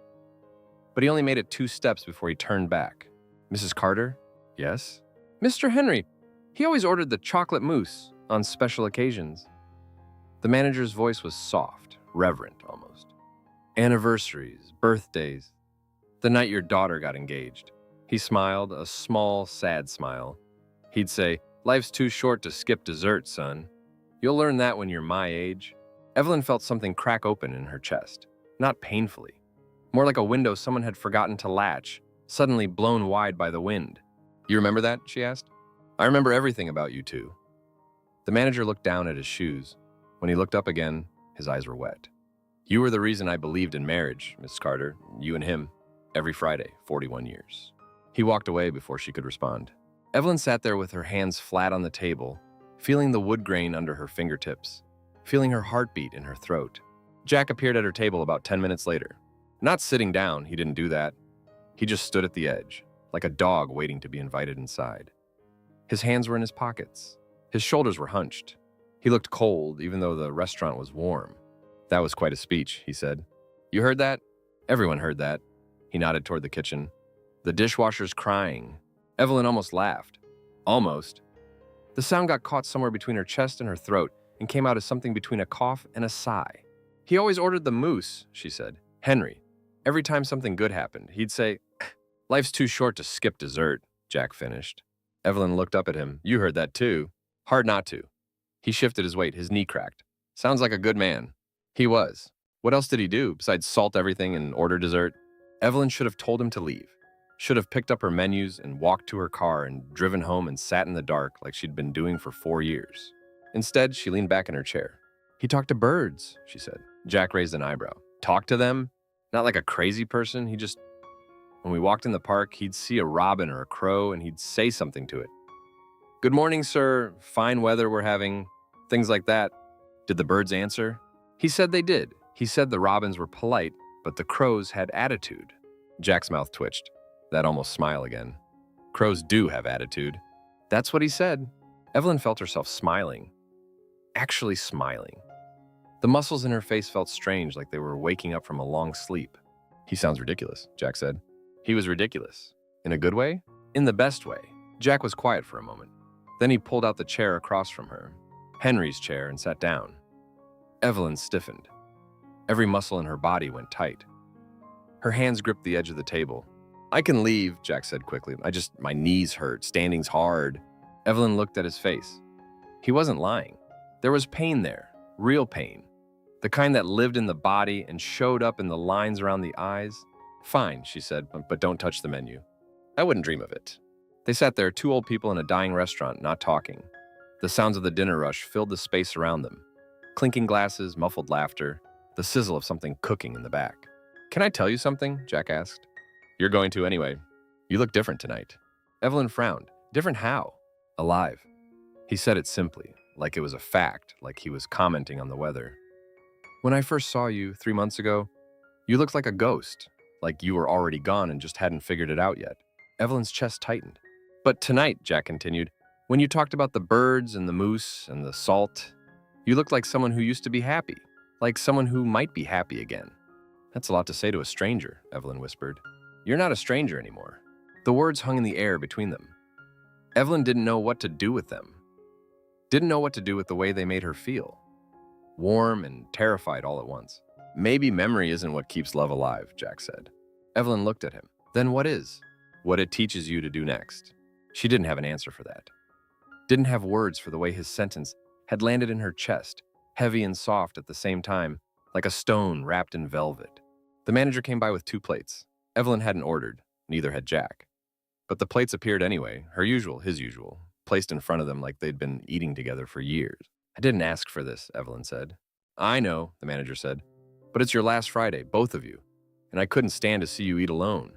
[SPEAKER 1] But he only made it 2 steps before he turned back. Mrs. Carter? Yes? Mr. Henry, he always ordered the chocolate mousse on special occasions. The manager's voice was soft, reverent almost. Anniversaries, birthdays, the night your daughter got engaged. He smiled, a small, sad smile. He'd say, life's too short to skip dessert, son. You'll learn that when you're my age. Evelyn felt something crack open in her chest, not painfully. More like a window someone had forgotten to latch, suddenly blown wide by the wind. You remember that? She asked. I remember everything about you two. The manager looked down at his shoes. When he looked up again, his eyes were wet. You were the reason I believed in marriage, Miss Carter, you and him, every Friday, 41 years. He walked away before she could respond. Evelyn sat there with her hands flat on the table, feeling the wood grain under her fingertips, feeling her heartbeat in her throat. Jack appeared at her table about 10 minutes later. Not sitting down, he didn't do that. He just stood at the edge, like a dog waiting to be invited inside. His hands were in his pockets. His shoulders were hunched. He looked cold, even though the restaurant was warm. That was quite a speech, he said. You heard that? Everyone heard that. He nodded toward the kitchen. The dishwasher's crying. Evelyn almost laughed. Almost. The sound got caught somewhere between her chest and her throat and came out as something between a cough and a sigh. He always ordered the mousse, she said. Henry. Every time something good happened, he'd say, life's too short to skip dessert, Jack finished. Evelyn looked up at him. You heard that too. Hard not to. He shifted his weight. His knee cracked. Sounds like a good man. He was. What else did he do besides salt everything and order dessert? Evelyn should have told him to leave. Should have picked up her menus and walked to her car and driven home and sat in the dark like she'd been doing for 4 years. Instead, she leaned back in her chair. He talked to birds, she said. Jack raised an eyebrow. Talk to them? Not like a crazy person. He just... When we walked in the park, he'd see a robin or a crow and he'd say something to it. Good morning, sir. Fine weather we're having. Things like that. Did the birds answer? He said they did. He said the robins were polite, but the crows had attitude. Jack's mouth twitched. That almost smile again. Crows do have attitude. That's what he said. Evelyn felt herself smiling. Actually smiling. The muscles in her face felt strange, like they were waking up from a long sleep. He sounds ridiculous, Jack said. He was ridiculous. In a good way? In the best way. Jack was quiet for a moment. Then he pulled out the chair across from her, Henry's chair, and sat down. Evelyn stiffened. Every muscle in her body went tight. Her hands gripped the edge of the table. I can leave, Jack said quickly. My knees hurt. Standing's hard. Evelyn looked at his face. He wasn't lying. There was pain there. Real pain. The kind that lived in the body and showed up in the lines around the eyes. Fine, she said, but don't touch the menu. I wouldn't dream of it. They sat there, two old people in a dying restaurant, not talking. The sounds of the dinner rush filled the space around them. Clinking glasses, muffled laughter, the sizzle of something cooking in the back. Can I tell you something? Jack asked. You're going to anyway. You look different tonight. Evelyn frowned. Different how? Alive. He said it simply, like it was a fact, like he was commenting on the weather. When I first saw you 3 months ago, you looked like a ghost, like you were already gone and just hadn't figured it out yet. Evelyn's chest tightened. But tonight, Jack continued, when you talked about the birds and the moose and the salt, you looked like someone who used to be happy, like someone who might be happy again. That's a lot to say to a stranger, Evelyn whispered. You're not a stranger anymore. The words hung in the air between them. Evelyn didn't know what to do with them. Didn't know what to do with the way they made her feel. Warm and terrified all at once. Maybe memory isn't what keeps love alive, Jack said. Evelyn looked at him. Then what is? What it teaches you to do next. She didn't have an answer for that. Didn't have words for the way his sentence had landed in her chest, heavy and soft at the same time, like a stone wrapped in velvet. The manager came by with 2 plates. Evelyn hadn't ordered, neither had Jack. But the plates appeared anyway, her usual, his usual, placed in front of them like they'd been eating together for years. I didn't ask for this, Evelyn said. I know, the manager said, but it's your last Friday, both of you, and I couldn't stand to see you eat alone.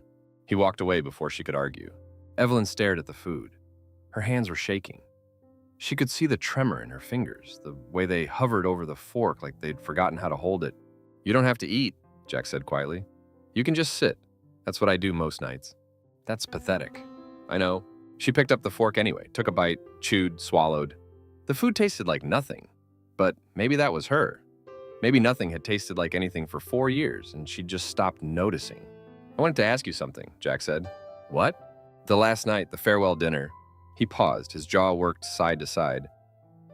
[SPEAKER 1] He walked away before she could argue. Evelyn stared at the food. Her hands were shaking. She could see the tremor in her fingers, the way they hovered over the fork like they'd forgotten how to hold it. You don't have to eat, Jack said quietly. You can just sit. That's what I do most nights. That's pathetic. I know. She picked up the fork anyway, took a bite, chewed, swallowed. The food tasted like nothing, but maybe that was her. Maybe nothing had tasted like anything for 4 years, and she'd just stopped noticing. I wanted to ask you something, Jack said. What? The last night, the farewell dinner. He paused, his jaw worked side to side.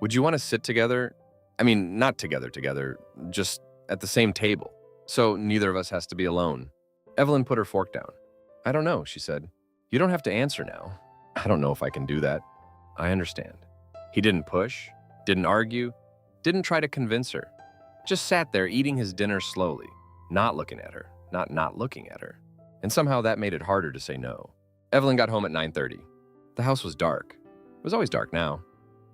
[SPEAKER 1] Would you want to sit together? I mean, not together, just at the same table, so neither of us has to be alone. Evelyn put her fork down. I don't know, she said. You don't have to answer now. I don't know if I can do that. I understand. He didn't push, didn't argue, didn't try to convince her. Just sat there eating his dinner slowly, not looking at her, not looking at her. And somehow that made it harder to say no. Evelyn got home at 9:30. The house was dark. It was always dark now.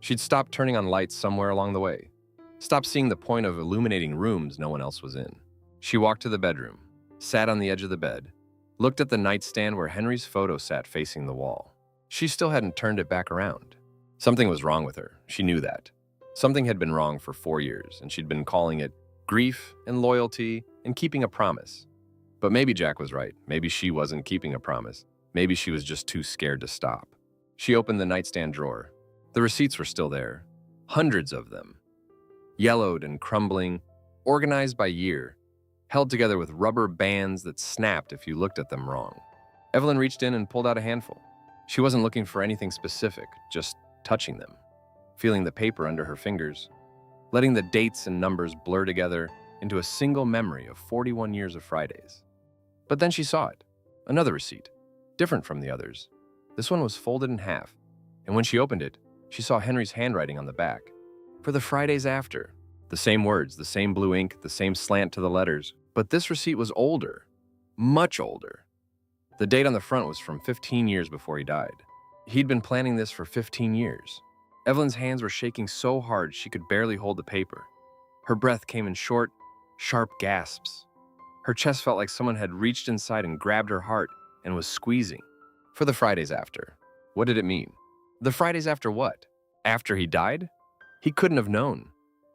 [SPEAKER 1] She'd stopped turning on lights somewhere along the way. Stopped seeing the point of illuminating rooms no one else was in. She walked to the bedroom, sat on the edge of the bed, looked at the nightstand where Henry's photo sat facing the wall. She still hadn't turned it back around. Something was wrong with her. She knew that. Something had been wrong for 4 years, and she'd been calling it grief and loyalty and keeping a promise. But maybe Jack was right. Maybe she wasn't keeping a promise. Maybe she was just too scared to stop. She opened the nightstand drawer. The receipts were still there. Hundreds of them. Yellowed and crumbling, organized by year, held together with rubber bands that snapped if you looked at them wrong. Evelyn reached in and pulled out a handful. She wasn't looking for anything specific, just touching them, feeling the paper under her fingers, letting the dates and numbers blur together into a single memory of 41 years of Fridays. But then she saw it. Another receipt, different from the others. This one was folded in half, and when she opened it, she saw Henry's handwriting on the back. For the Fridays after. The same words, the same blue ink, the same slant to the letters. But this receipt was older, much older. The date on the front was from 15 years before he died. He'd been planning this for 15 years. Evelyn's hands were shaking so hard she could barely hold the paper. Her breath came in short, sharp gasps. Her chest felt like someone had reached inside and grabbed her heart and was squeezing. For the Fridays after. What did it mean? The Fridays after what? After he died? He couldn't have known.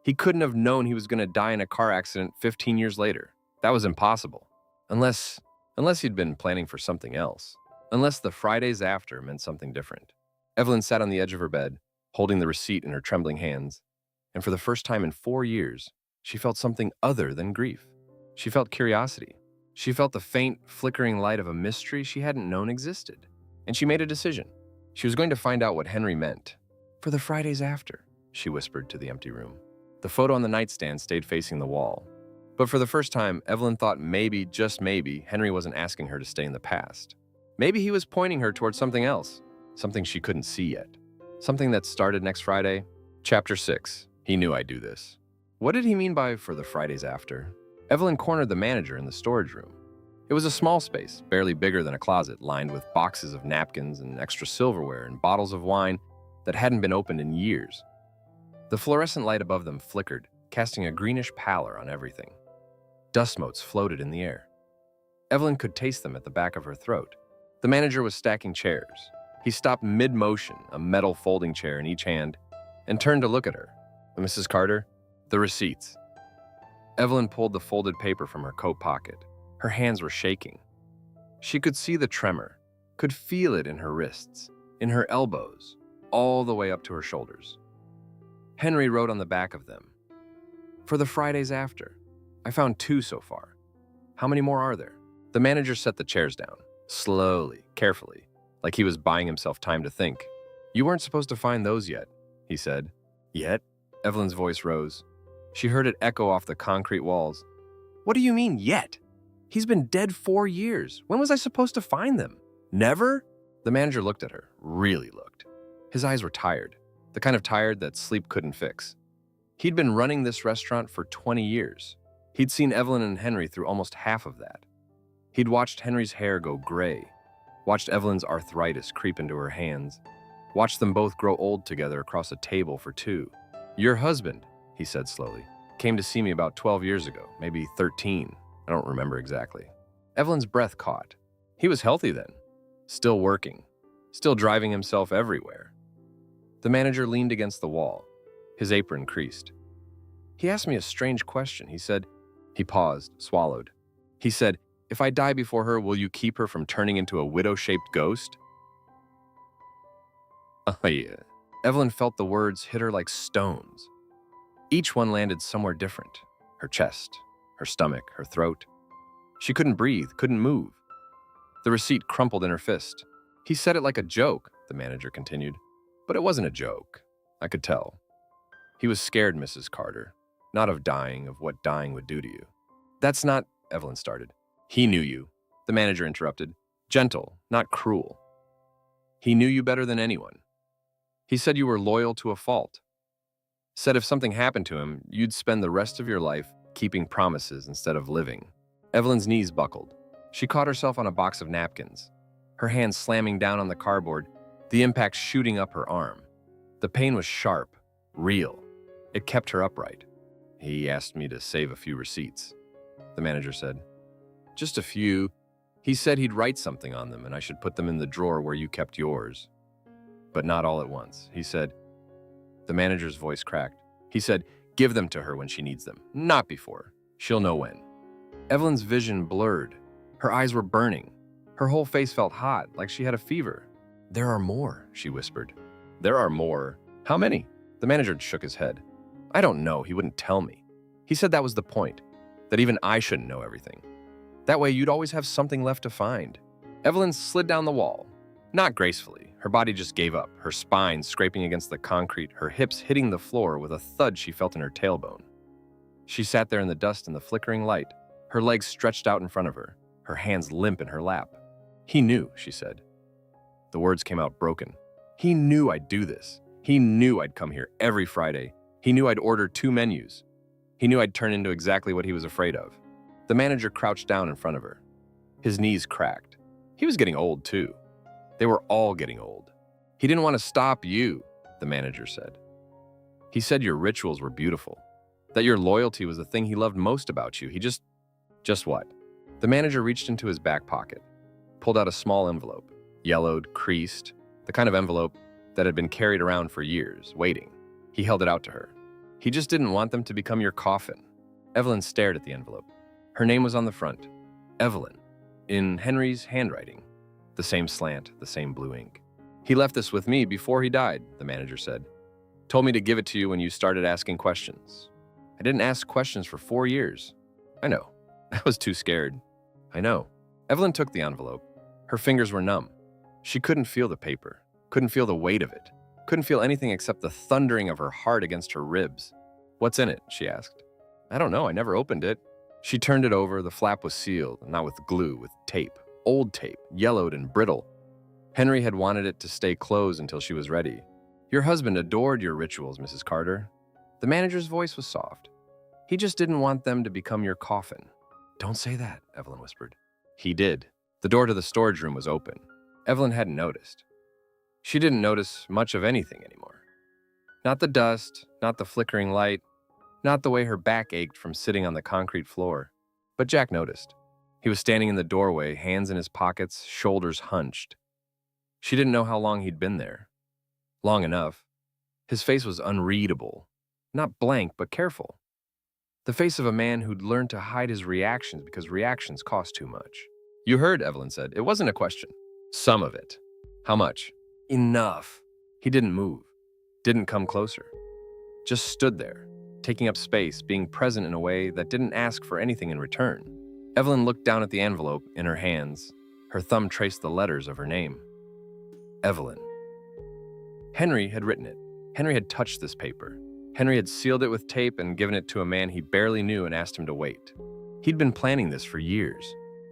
[SPEAKER 1] He couldn't have known he was going to die in a car accident 15 years later. That was impossible. Unless he'd been planning for something else. Unless the Fridays after meant something different. Evelyn sat on the edge of her bed, holding the receipt in her trembling hands. And for the first time in 4 years, she felt something other than grief. She felt curiosity. She felt the faint, flickering light of a mystery she hadn't known existed. And she made a decision. She was going to find out what Henry meant. For the Fridays after, she whispered to the empty room. The photo on the nightstand stayed facing the wall. But for the first time, Evelyn thought maybe, just maybe, Henry wasn't asking her to stay in the past. Maybe he was pointing her towards something else, something she couldn't see yet. Something that started next Friday. Chapter 6. He knew I'd do this. What did he mean by for the Fridays after? Evelyn cornered the manager in the storage room. It was a small space, barely bigger than a closet, lined with boxes of napkins and extra silverware and bottles of wine that hadn't been opened in years. The fluorescent light above them flickered, casting a greenish pallor on everything. Dust motes floated in the air. Evelyn could taste them at the back of her throat. The manager was stacking chairs. He stopped mid-motion, a metal folding chair in each hand, and turned to look at her. "Mrs. Carter, the receipts." Evelyn pulled the folded paper from her coat pocket. Her hands were shaking. She could see the tremor, could feel it in her wrists, in her elbows, all the way up to her shoulders. Henry wrote on the back of them, "For the Fridays after. I found 2 so far. How many more are there?" The manager set the chairs down, slowly, carefully, like he was buying himself time to think. "You weren't supposed to find those yet," he said. "Yet?" Evelyn's voice rose. She heard it echo off the concrete walls. "What do you mean, yet? He's been dead 4 years. When was I supposed to find them? Never?" The manager looked at her, really looked. His eyes were tired, the kind of tired that sleep couldn't fix. He'd been running this restaurant for 20 years. He'd seen Evelyn and Henry through almost half of that. He'd watched Henry's hair go gray, watched Evelyn's arthritis creep into her hands, watched them both grow old together across a table for 2. "Your husband," he said slowly, "came to see me about 12 years ago, maybe 13. I don't remember exactly." Evelyn's breath caught. He was healthy then, still working, still driving himself everywhere. The manager leaned against the wall. His apron creased. "He asked me a strange question. He said," he paused, swallowed. He said, "If I die before her, will you keep her from turning into a widow-shaped ghost?" Oh, yeah. Evelyn felt the words hit her like stones. Each one landed somewhere different. Her chest, her stomach, her throat. She couldn't breathe, couldn't move. The receipt crumpled in her fist. "He said it like a joke," the manager continued. "But it wasn't a joke. I could tell. He was scared, Mrs. Carter. Not of dying, of what dying would do to you." "That's not," Evelyn started. "He knew you," the manager interrupted. "Gentle, not cruel. He knew you better than anyone. He said you were loyal to a fault. Said if something happened to him, you'd spend the rest of your life keeping promises instead of living." Evelyn's knees buckled. She caught herself on a box of napkins, her hands slamming down on the cardboard, the impact shooting up her arm. The pain was sharp, real. It kept her upright. "He asked me to save a few receipts," the manager said. "Just a few. He said he'd write something on them and I should put them in the drawer where you kept yours. But not all at once. He said," the manager's voice cracked. He said, "Give them to her when she needs them, not before. She'll know when." Evelyn's vision blurred. Her eyes were burning. Her whole face felt hot, like she had a fever. "There are more," she whispered. "There are more? How many?" The manager shook his head. "I don't know. He wouldn't tell me. He said that was the point, that even I shouldn't know everything. That way you'd always have something left to find." Evelyn slid down the wall. Not gracefully. Her body just gave up, her spine scraping against the concrete, her hips hitting the floor with a thud she felt in her tailbone. She sat there in the dust and the flickering light, her legs stretched out in front of her, her hands limp in her lap. "He knew," she said. The words came out broken. "He knew I'd do this. He knew I'd come here every Friday. He knew I'd order 2 menus. He knew I'd turn into exactly what he was afraid of." The manager crouched down in front of her. His knees cracked. He was getting old, too. They were all getting old. "He didn't want to stop you," the manager said. "He said your rituals were beautiful, that your loyalty was the thing he loved most about you. He just what?" The manager reached into his back pocket, pulled out a small envelope, yellowed, creased, the kind of envelope that had been carried around for years, waiting. He held it out to her. "He just didn't want them to become your coffin." Evelyn stared at the envelope. Her name was on the front, Evelyn, in Henry's handwriting. The same slant, the same blue ink. "He left this with me before he died," the manager said. "Told me to give it to you when you started asking questions. I didn't ask questions for 4 years. I know. I was too scared. I know." Evelyn took the envelope. Her fingers were numb. She couldn't feel the paper, couldn't feel the weight of it, couldn't feel anything except the thundering of her heart against her ribs. "What's in it?" she asked. "I don't know. I never opened it." She turned it over. The flap was sealed, not with glue, with tape. Old tape, yellowed and brittle. Henry had wanted it to stay closed until she was ready. "Your husband adored your rituals, Mrs. Carter." The manager's voice was soft. He just didn't want them to become your coffin. Don't say that, Evelyn whispered. He did. The door to the storage room was open. Evelyn hadn't noticed. She didn't notice much of anything anymore. Not the dust, not the flickering light, not the way her back ached from sitting on the concrete floor. But Jack noticed. He was standing in the doorway, hands in his pockets, shoulders hunched. She didn't know how long he'd been there. Long enough. His face was unreadable. Not blank, but careful. The face of a man who'd learned to hide his reactions because reactions cost too much. You heard, Evelyn said. It wasn't a question. Some of it. How much? Enough. He didn't move. Didn't come closer. Just stood there, taking up space, being present in a way that didn't ask for anything in return. Evelyn looked down at the envelope in her hands. Her thumb traced the letters of her name. Evelyn. Henry had written it. Henry had touched this paper. Henry had sealed it with tape and given it to a man he barely knew and asked him to wait. He'd been planning this for years.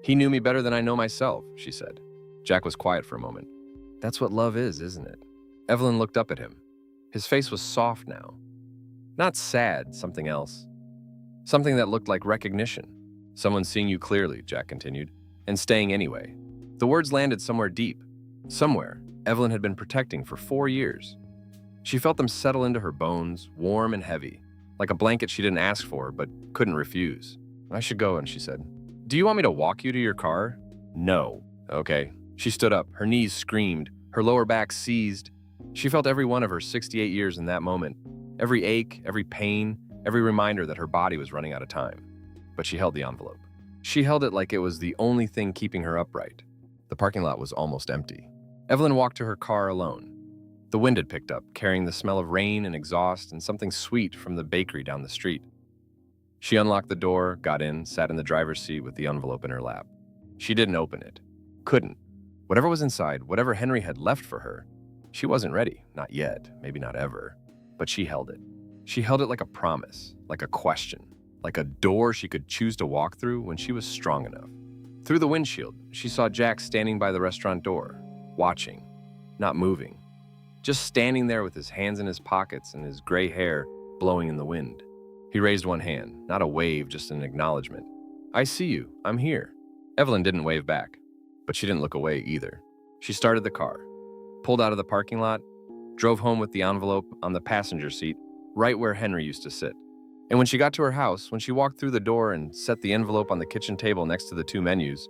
[SPEAKER 1] He knew me better than I know myself, she said. Jack was quiet for a moment. That's what love is, isn't it? Evelyn looked up at him. His face was soft now. Not sad, something else. Something that looked like recognition. Someone seeing you clearly, Jack continued, and staying anyway. The words landed somewhere deep. Somewhere Evelyn had been protecting for 4 years. She felt them settle into her bones, warm and heavy, like a blanket she didn't ask for but couldn't refuse. I should go, and she said, Do you want me to walk you to your car? No. Okay. She stood up. Her knees screamed. Her lower back seized. She felt every one of her 68 years in that moment. Every ache, every pain, every reminder that her body was running out of time. But she held the envelope. She held it like it was the only thing keeping her upright. The parking lot was almost empty. Evelyn walked to her car alone. The wind had picked up, carrying the smell of rain and exhaust and something sweet from the bakery down the street. She unlocked the door, got in, sat in the driver's seat with the envelope in her lap. She didn't open it. Couldn't. Whatever was inside, whatever Henry had left for her, she wasn't ready. Not yet, maybe not ever. But she held it. She held it like a promise, like a question, like a door she could choose to walk through when she was strong enough. Through the windshield, she saw Jack standing by the restaurant door, watching, not moving. Just standing there with his hands in his pockets and his gray hair blowing in the wind. He raised one hand, not a wave, just an acknowledgement. I see you. I'm here. Evelyn didn't wave back, but she didn't look away either. She started the car, pulled out of the parking lot, drove home with the envelope on the passenger seat, right where Henry used to sit. And when she got to her house, when she walked through the door and set the envelope on the kitchen table next to the 2 menus,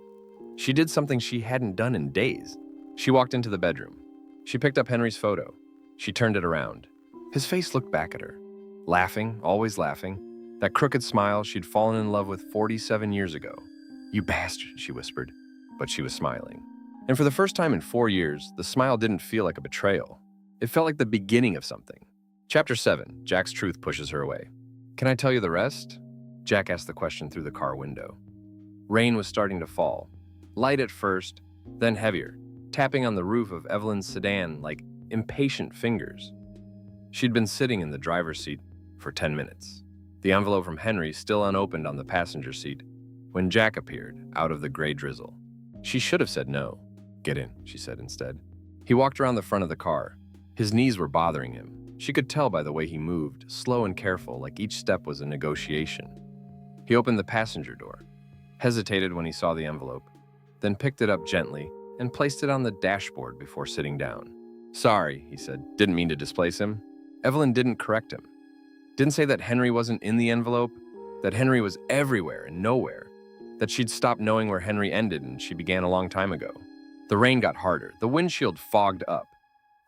[SPEAKER 1] she did something she hadn't done in days. She walked into the bedroom. She picked up Henry's photo. She turned it around. His face looked back at her. Laughing, always laughing. That crooked smile she'd fallen in love with 47 years ago. You bastard, she whispered. But she was smiling. And for the first time in 4 years, the smile didn't feel like a betrayal. It felt like the beginning of something. Chapter 7, Jack's truth pushes her away. Can I tell you the rest? Jack asked the question through the car window. Rain was starting to fall. Light at first, then heavier, tapping on the roof of Evelyn's sedan like impatient fingers. She'd been sitting in the driver's seat for 10 minutes, the envelope from Henry still unopened on the passenger seat, when Jack appeared out of the gray drizzle. She should have said no. Get in, she said instead. He walked around the front of the car. His knees were bothering him. She could tell by the way he moved, slow and careful, like each step was a negotiation. He opened the passenger door, hesitated when he saw the envelope, then picked it up gently and placed it on the dashboard before sitting down. Sorry, he said. Didn't mean to displace him. Evelyn didn't correct him. Didn't say that Henry wasn't in the envelope, that Henry was everywhere and nowhere, that she'd stopped knowing where Henry ended and she began a long time ago. The rain got harder. The windshield fogged up.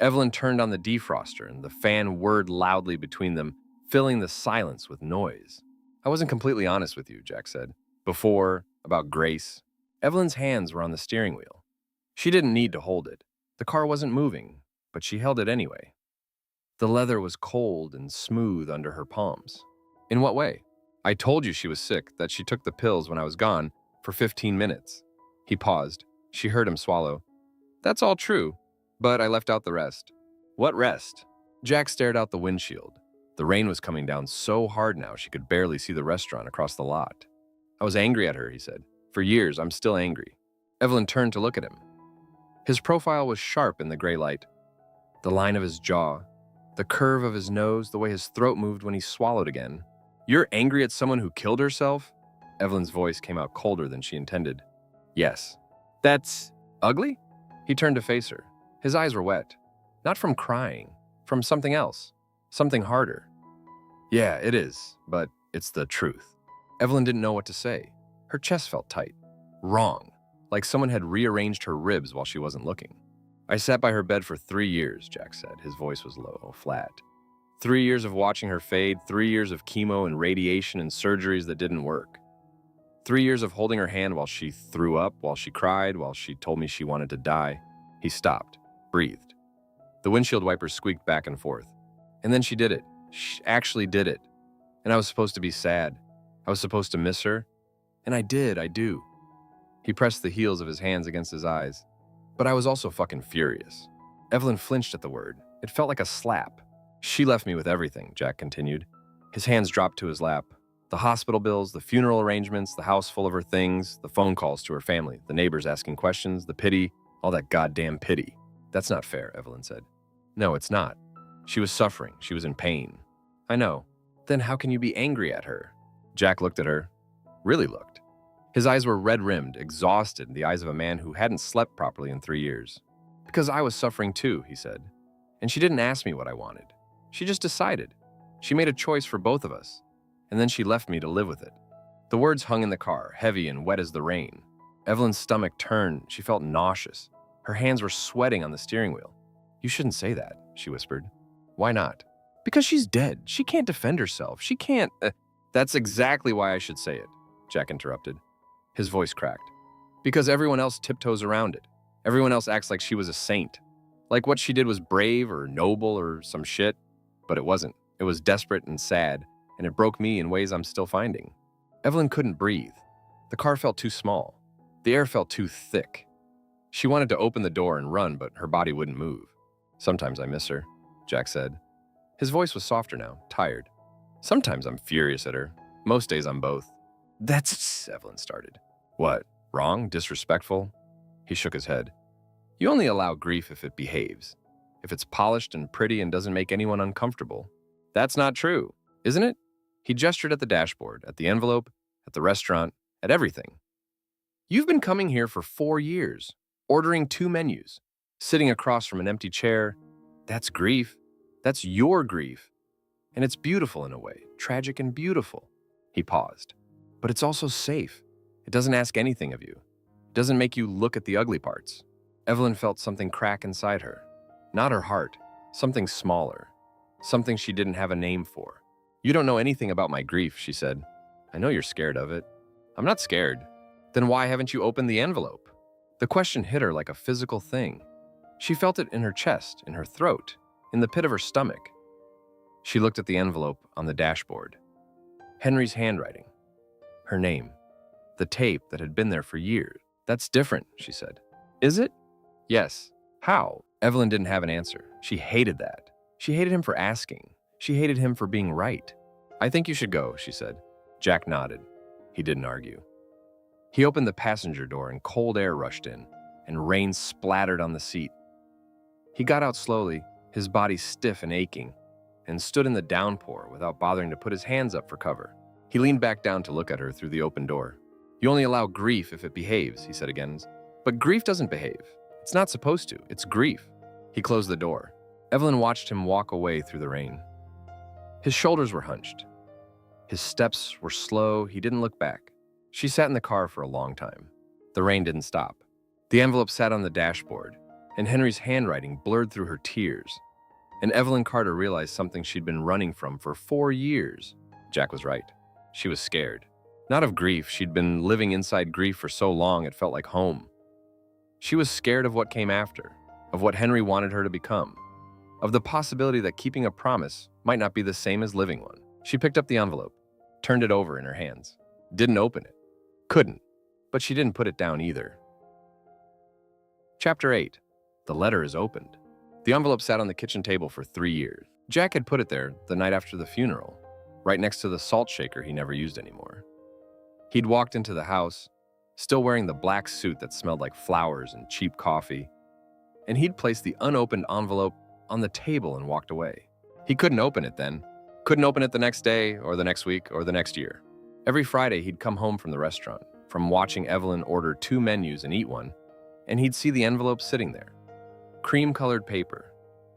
[SPEAKER 1] Evelyn turned on the defroster and the fan whirred loudly between them, filling the silence with noise. I wasn't completely honest with you, Jack said. Before, about Grace. Evelyn's hands were on the steering wheel. She didn't need to hold it. The car wasn't moving, but she held it anyway. The leather was cold and smooth under her palms. In what way? I told you she was sick, that she took the pills when I was gone for 15 minutes. He paused. She heard him swallow. That's all true, but I left out the rest. What rest? Jack stared out the windshield. The rain was coming down so hard now she could barely see the restaurant across the lot. I was angry at her, he said. For years, I'm still angry. Evelyn turned to look at him. His profile was sharp in the gray light. The line of his jaw, the curve of his nose, the way his throat moved when he swallowed again. You're angry at someone who killed herself? Evelyn's voice came out colder than she intended. Yes. That's ugly? He turned to face her. His eyes were wet. Not from crying, from something else. Something harder. Yeah, it is, but it's the truth. Evelyn didn't know what to say. Her chest felt tight. Wrong. Like someone had rearranged her ribs while she wasn't looking. I sat by her bed for 3 years, Jack said. His voice was low, flat. 3 years of watching her fade, 3 years of chemo and radiation and surgeries that didn't work. 3 years of holding her hand while she threw up, while she cried, while she told me she wanted to die. He stopped, breathed. The windshield wipers squeaked back and forth. And then she did it. She actually did it. And I was supposed to be sad. I was supposed to miss her. And I do. He pressed the heels of his hands against his eyes. But I was also fucking furious. Evelyn flinched at the word. It felt like a slap. She left me with everything, Jack continued. His hands dropped to his lap. The hospital bills, the funeral arrangements, the house full of her things, the phone calls to her family, the neighbors asking questions, the pity, all that goddamn pity. That's not fair, Evelyn said. No, it's not. She was suffering. She was in pain. I know. Then how can you be angry at her? Jack looked at her. Really looked. His eyes were red-rimmed, exhausted, the eyes of a man who hadn't slept properly in 3 years. Because I was suffering too, he said. And she didn't ask me what I wanted. She just decided. She made a choice for both of us. And then she left me to live with it. The words hung in the car, heavy and wet as the rain. Evelyn's stomach turned. She felt nauseous. Her hands were sweating on the steering wheel. You shouldn't say that, she whispered. Why not? Because she's dead. She can't defend herself. She can't… That's exactly why I should say it, Jack interrupted. His voice cracked. Because everyone else tiptoes around it. Everyone else acts like she was a saint. Like what she did was brave or noble or some shit. But it wasn't. It was desperate and sad, and it broke me in ways I'm still finding. Evelyn couldn't breathe. The car felt too small. The air felt too thick. She wanted to open the door and run, but her body wouldn't move. Sometimes I miss her, Jack said. His voice was softer now, tired. Sometimes I'm furious at her. Most days I'm both. That's… Evelyn started. What? Wrong? Disrespectful? He shook his head. You only allow grief if it behaves. If it's polished and pretty and doesn't make anyone uncomfortable. That's not true, isn't it? He gestured at the dashboard, at the envelope, at the restaurant, at everything. You've been coming here for 4 years, ordering 2 menus, sitting across from an empty chair. That's grief. That's your grief. And it's beautiful in a way, tragic and beautiful. He paused. But it's also safe. It doesn't ask anything of you. It doesn't make you look at the ugly parts. Evelyn felt something crack inside her. Not her heart, something smaller. Something she didn't have a name for. You don't know anything about my grief, she said. I know you're scared of it. I'm not scared. Then why haven't you opened the envelope? The question hit her like a physical thing. She felt it in her chest, in her throat, in the pit of her stomach. She looked at the envelope on the dashboard. Henry's handwriting. Her name. The tape that had been there for years. That's different, she said. Is it? Yes. How? Evelyn didn't have an answer. She hated that. She hated him for asking. She hated him for being right. I think you should go, she said. Jack nodded. He didn't argue. He opened the passenger door and cold air rushed in, and rain splattered on the seat. He got out slowly, his body stiff and aching, and stood in the downpour without bothering to put his hands up for cover. He leaned back down to look at her through the open door. You only allow grief if it behaves, he said again. But grief doesn't behave. It's not supposed to. It's grief. He closed the door. Evelyn watched him walk away through the rain. His shoulders were hunched. His steps were slow. He didn't look back. She sat in the car for a long time. The rain didn't stop. The envelope sat on the dashboard, and Henry's handwriting blurred through her tears. And Evelyn Carter realized something she'd been running from for 4 years. Jack was right. She was scared. Not of grief. She'd been living inside grief for so long it felt like home. She was scared of what came after, of what Henry wanted her to become, of the possibility that keeping a promise might not be the same as living one. She picked up the envelope, turned it over in her hands. Didn't open it. Couldn't. But she didn't put it down either. Chapter 8. The letter is opened. The envelope sat on the kitchen table for 3 years. Jack had put it there the night after the funeral, right next to the salt shaker he never used anymore. He'd walked into the house, still wearing the black suit that smelled like flowers and cheap coffee, and he'd placed the unopened envelope on the table and walked away. He couldn't open it then. Couldn't open it the next day or the next week or the next year. Every Friday, he'd come home from the restaurant, from watching Evelyn order 2 menus and eat one, and he'd see the envelope sitting there. Cream-colored paper,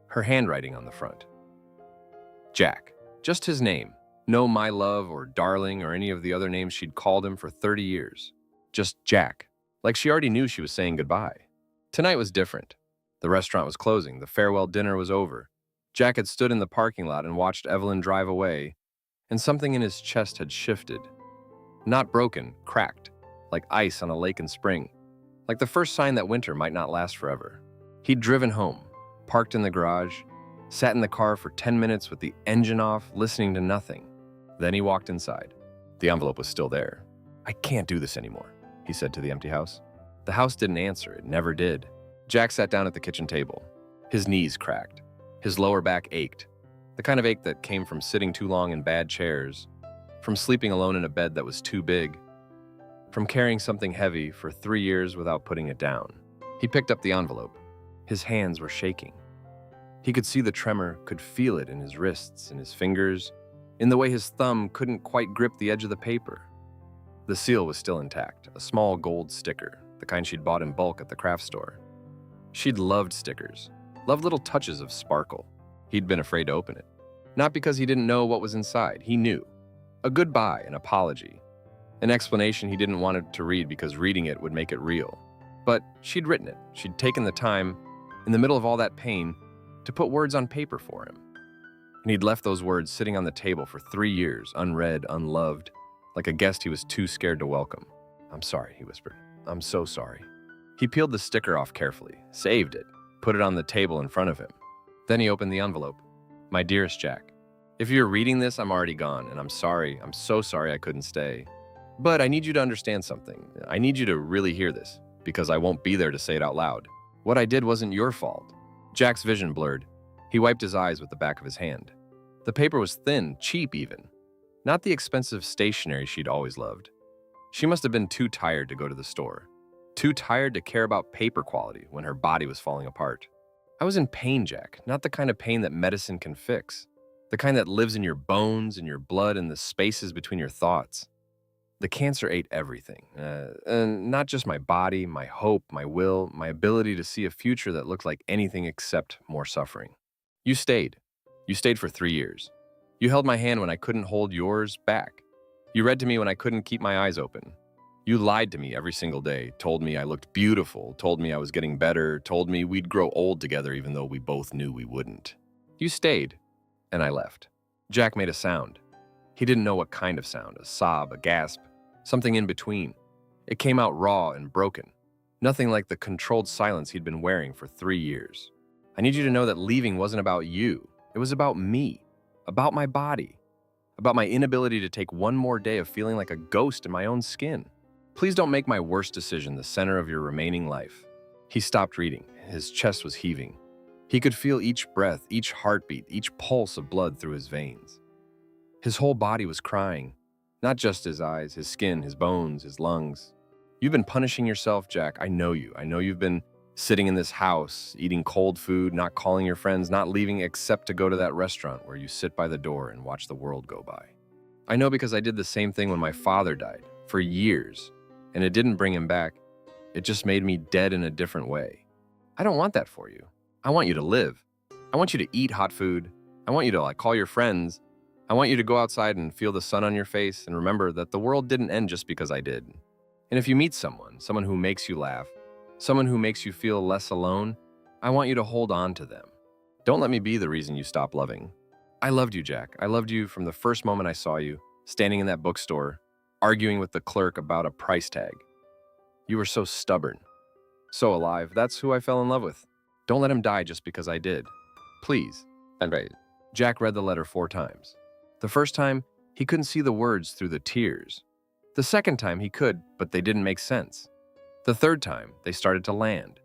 [SPEAKER 1] her handwriting on the front. Jack, just his name. No my love or darling or any of the other names she'd called him for 30 years. Just Jack, like she already knew she was saying goodbye. Tonight was different. The restaurant was closing, the farewell dinner was over. Jack had stood in the parking lot and watched Evelyn drive away, and something in his chest had shifted. Not broken, cracked, like ice on a lake in spring, like the first sign that winter might not last forever. He'd driven home, parked in the garage, sat in the car for 10 minutes with the engine off, listening to nothing. Then he walked inside. The envelope was still there. "I can't do this anymore," he said to the empty house. The house didn't answer, it never did. Jack sat down at the kitchen table. His knees cracked. His lower back ached, the kind of ache that came from sitting too long in bad chairs, from sleeping alone in a bed that was too big, from carrying something heavy for 3 years without putting it down. He picked up the envelope. His hands were shaking. He could see the tremor, could feel it in his wrists, in his fingers, in the way his thumb couldn't quite grip the edge of the paper. The seal was still intact, a small gold sticker, the kind she'd bought in bulk at the craft store. She'd loved stickers, loved little touches of sparkle. He'd been afraid to open it. Not because he didn't know what was inside, he knew. A goodbye, an apology, an explanation he didn't want it to read because reading it would make it real. But she'd written it. She'd taken the time, in the middle of all that pain, to put words on paper for him. And he'd left those words sitting on the table for 3 years, unread, unloved, like a guest he was too scared to welcome. "I'm sorry," he whispered. "I'm so sorry." He peeled the sticker off carefully, saved it, put it on the table in front of him. Then he opened the envelope. "My dearest Jack, if you're reading this, I'm already gone, and I'm sorry. I'm so sorry I couldn't stay. But I need you to understand something. I need you to really hear this, because I won't be there to say it out loud. What I did wasn't your fault." Jack's vision blurred. He wiped his eyes with the back of his hand. The paper was thin, cheap even. Not the expensive stationery she'd always loved. She must have been too tired to go to the store. Too tired to care about paper quality when her body was falling apart. "I was in pain, Jack, not the kind of pain that medicine can fix. The kind that lives in your bones, in your blood, in the spaces between your thoughts. The cancer ate everything. And not just my body, my hope, my will, my ability to see a future that looked like anything except more suffering. You stayed. You stayed for 3 years. You held my hand when I couldn't hold yours back. You read to me when I couldn't keep my eyes open. You lied to me every single day, told me I looked beautiful, told me I was getting better, told me we'd grow old together even though we both knew we wouldn't. You stayed, and I left." Jack made a sound. He didn't know what kind of sound, a sob, a gasp, something in between. It came out raw and broken, nothing like the controlled silence he'd been wearing for 3 years. "I need you to know that leaving wasn't about you. It was about me, about my body, about my inability to take one more day of feeling like a ghost in my own skin. Please don't make my worst decision the center of your remaining life." He stopped reading. His chest was heaving. He could feel each breath, each heartbeat, each pulse of blood through his veins. His whole body was crying, not just his eyes, his skin, his bones, his lungs. "You've been punishing yourself, Jack. I know you. I know you've been sitting in this house, eating cold food, not calling your friends, not leaving except to go to that restaurant where you sit by the door and watch the world go by. I know because I did the same thing when my father died, for years. And it didn't bring him back. It just made me dead in a different way. I don't want that for you. I want you to live. I want you to eat hot food. I want you to call your friends. I want you to go outside and feel the sun on your face and remember that the world didn't end just because I did. And if you meet someone who makes you laugh, someone who makes you feel less alone, I want you to hold on to them. Don't let me be the reason you stop loving. I loved you, Jack. I loved you from the first moment I saw you, standing in that bookstore, arguing with the clerk about a price tag. You were so stubborn, so alive. That's who I fell in love with. Don't let him die just because I did. Please." And Jack read the letter 4 times. The first time, he couldn't see the words through the tears. The second time, he could, but they didn't make sense. The third time, they started to land.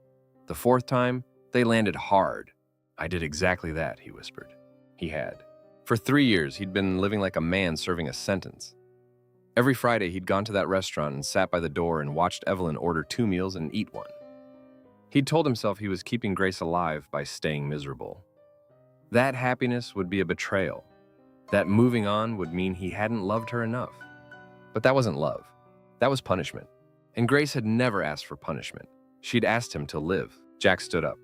[SPEAKER 1] The fourth time, they landed hard. "I did exactly that," he whispered. He had. For 3 years, he'd been living like a man serving a sentence. Every Friday, he'd gone to that restaurant and sat by the door and watched Evelyn order 2 meals and eat one. He'd told himself he was keeping Grace alive by staying miserable. That happiness would be a betrayal. That moving on would mean he hadn't loved her enough. But that wasn't love. That was punishment. And Grace had never asked for punishment. She'd asked him to live. Jack stood up.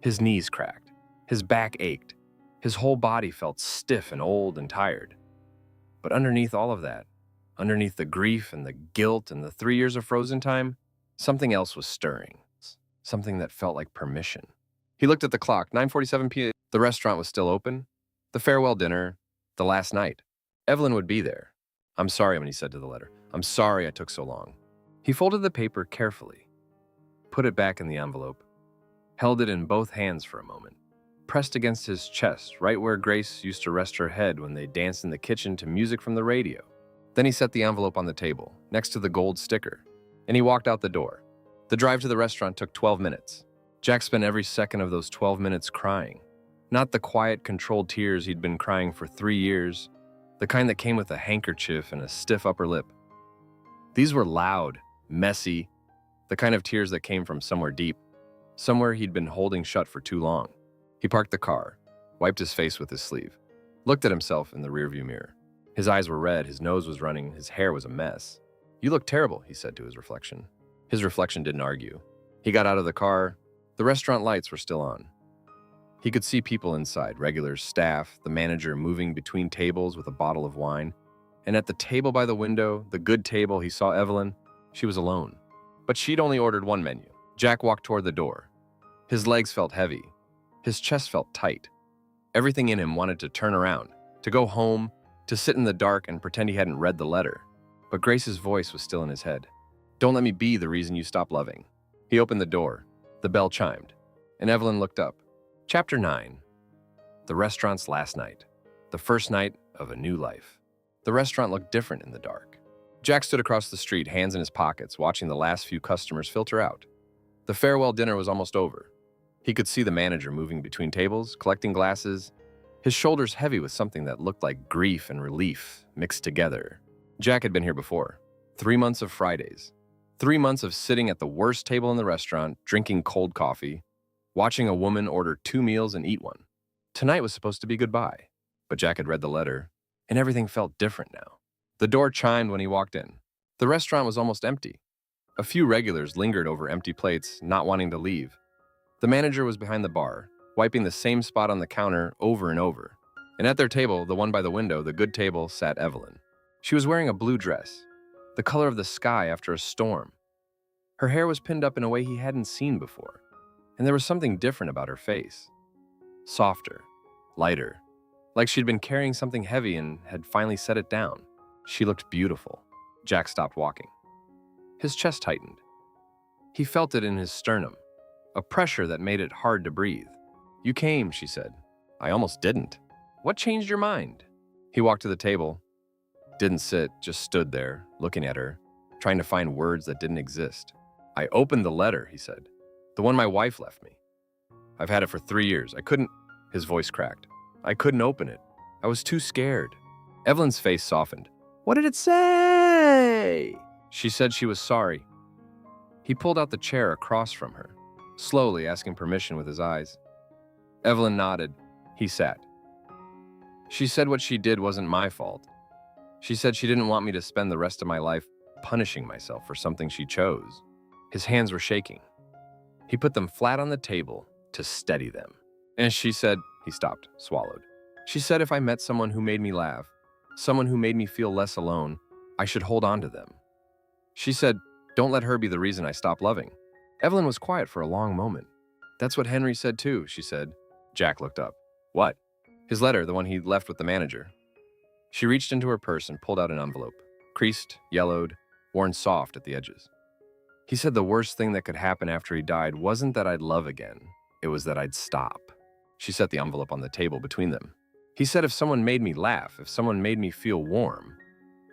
[SPEAKER 1] His knees cracked. His back ached. His whole body felt stiff and old and tired. But underneath all of that, underneath the grief and the guilt and the 3 years of frozen time, something else was stirring. Something that felt like permission. He looked at the clock, 9:47 p.m. The restaurant was still open. The farewell dinner, the last night. Evelyn would be there. "I'm sorry," he said to the letter. "I'm sorry I took so long." He folded the paper carefully, put it back in the envelope, held it in both hands for a moment, pressed against his chest, right where Grace used to rest her head when they danced in the kitchen to music from the radio. Then he set the envelope on the table, next to the gold sticker, and he walked out the door. The drive to the restaurant took 12 minutes. Jack spent every second of those 12 minutes crying. Not the quiet, controlled tears he'd been crying for 3 years, the kind that came with a handkerchief and a stiff upper lip. These were loud, messy, the kind of tears that came from somewhere deep, somewhere he'd been holding shut for too long. He parked the car, wiped his face with his sleeve, looked at himself in the rearview mirror. His eyes were red, his nose was running, his hair was a mess. "You look terrible," he said to his reflection. His reflection didn't argue. He got out of the car. The restaurant lights were still on. He could see people inside, regulars, staff, the manager moving between tables with a bottle of wine. And at the table by the window, the good table, he saw Evelyn. She was alone. But she'd only ordered one menu. Jack walked toward the door. His legs felt heavy. His chest felt tight. Everything in him wanted to turn around, to go home, to sit in the dark and pretend he hadn't read the letter. But Grace's voice was still in his head. "Don't let me be the reason you stop loving." He opened the door. The bell chimed, and Evelyn looked up. Chapter 9. The restaurant's last night. The first night of a new life. The restaurant looked different in the dark. Jack stood across the street, hands in his pockets, watching the last few customers filter out. The farewell dinner was almost over. He could see the manager moving between tables, collecting glasses, his shoulders heavy with something that looked like grief and relief mixed together. Jack had been here before. 3 months of Fridays. 3 months of sitting at the worst table in the restaurant, drinking cold coffee, watching a woman order 2 meals and eat one. Tonight was supposed to be goodbye, but Jack had read the letter, and everything felt different now. The door chimed when he walked in. The restaurant was almost empty. A few regulars lingered over empty plates, not wanting to leave. The manager was behind the bar, wiping the same spot on the counter over and over. And at their table, the one by the window, the good table, sat Evelyn. She was wearing a blue dress, the color of the sky after a storm. Her hair was pinned up in a way he hadn't seen before, and there was something different about her face. Softer, lighter, like she'd been carrying something heavy and had finally set it down. She looked beautiful. Jack stopped walking. His chest tightened. He felt it in his sternum, a pressure that made it hard to breathe. "You came," she said. "I almost didn't. What changed your mind?" He walked to the table, didn't sit, just stood there, looking at her, trying to find words that didn't exist. "I opened the letter," he said. "The one my wife left me. I've had it for 3 years. I couldn't..." His voice cracked. "I couldn't open it. I was too scared." Evelyn's face softened. "What did it say?" She said she was sorry. He pulled out the chair across from her, slowly asking permission with his eyes. Evelyn nodded. He sat. "She said what she did wasn't my fault. She said she didn't want me to spend the rest of my life punishing myself for something she chose." His hands were shaking. He put them flat on the table to steady them. "And she said..." He stopped, swallowed. "She said if I met someone who made me laugh, someone who made me feel less alone, I should hold on to them. She said, don't let her be the reason I stop loving." Evelyn was quiet for a long moment. "That's what Henry said too," she said. Jack looked up. "What?" "His letter, the one he left with the manager." She reached into her purse and pulled out an envelope, creased, yellowed, worn soft at the edges. "He said the worst thing that could happen after he died wasn't that I'd love again. It was that I'd stop." She set the envelope on the table between them. "He said if someone made me laugh, if someone made me feel warm,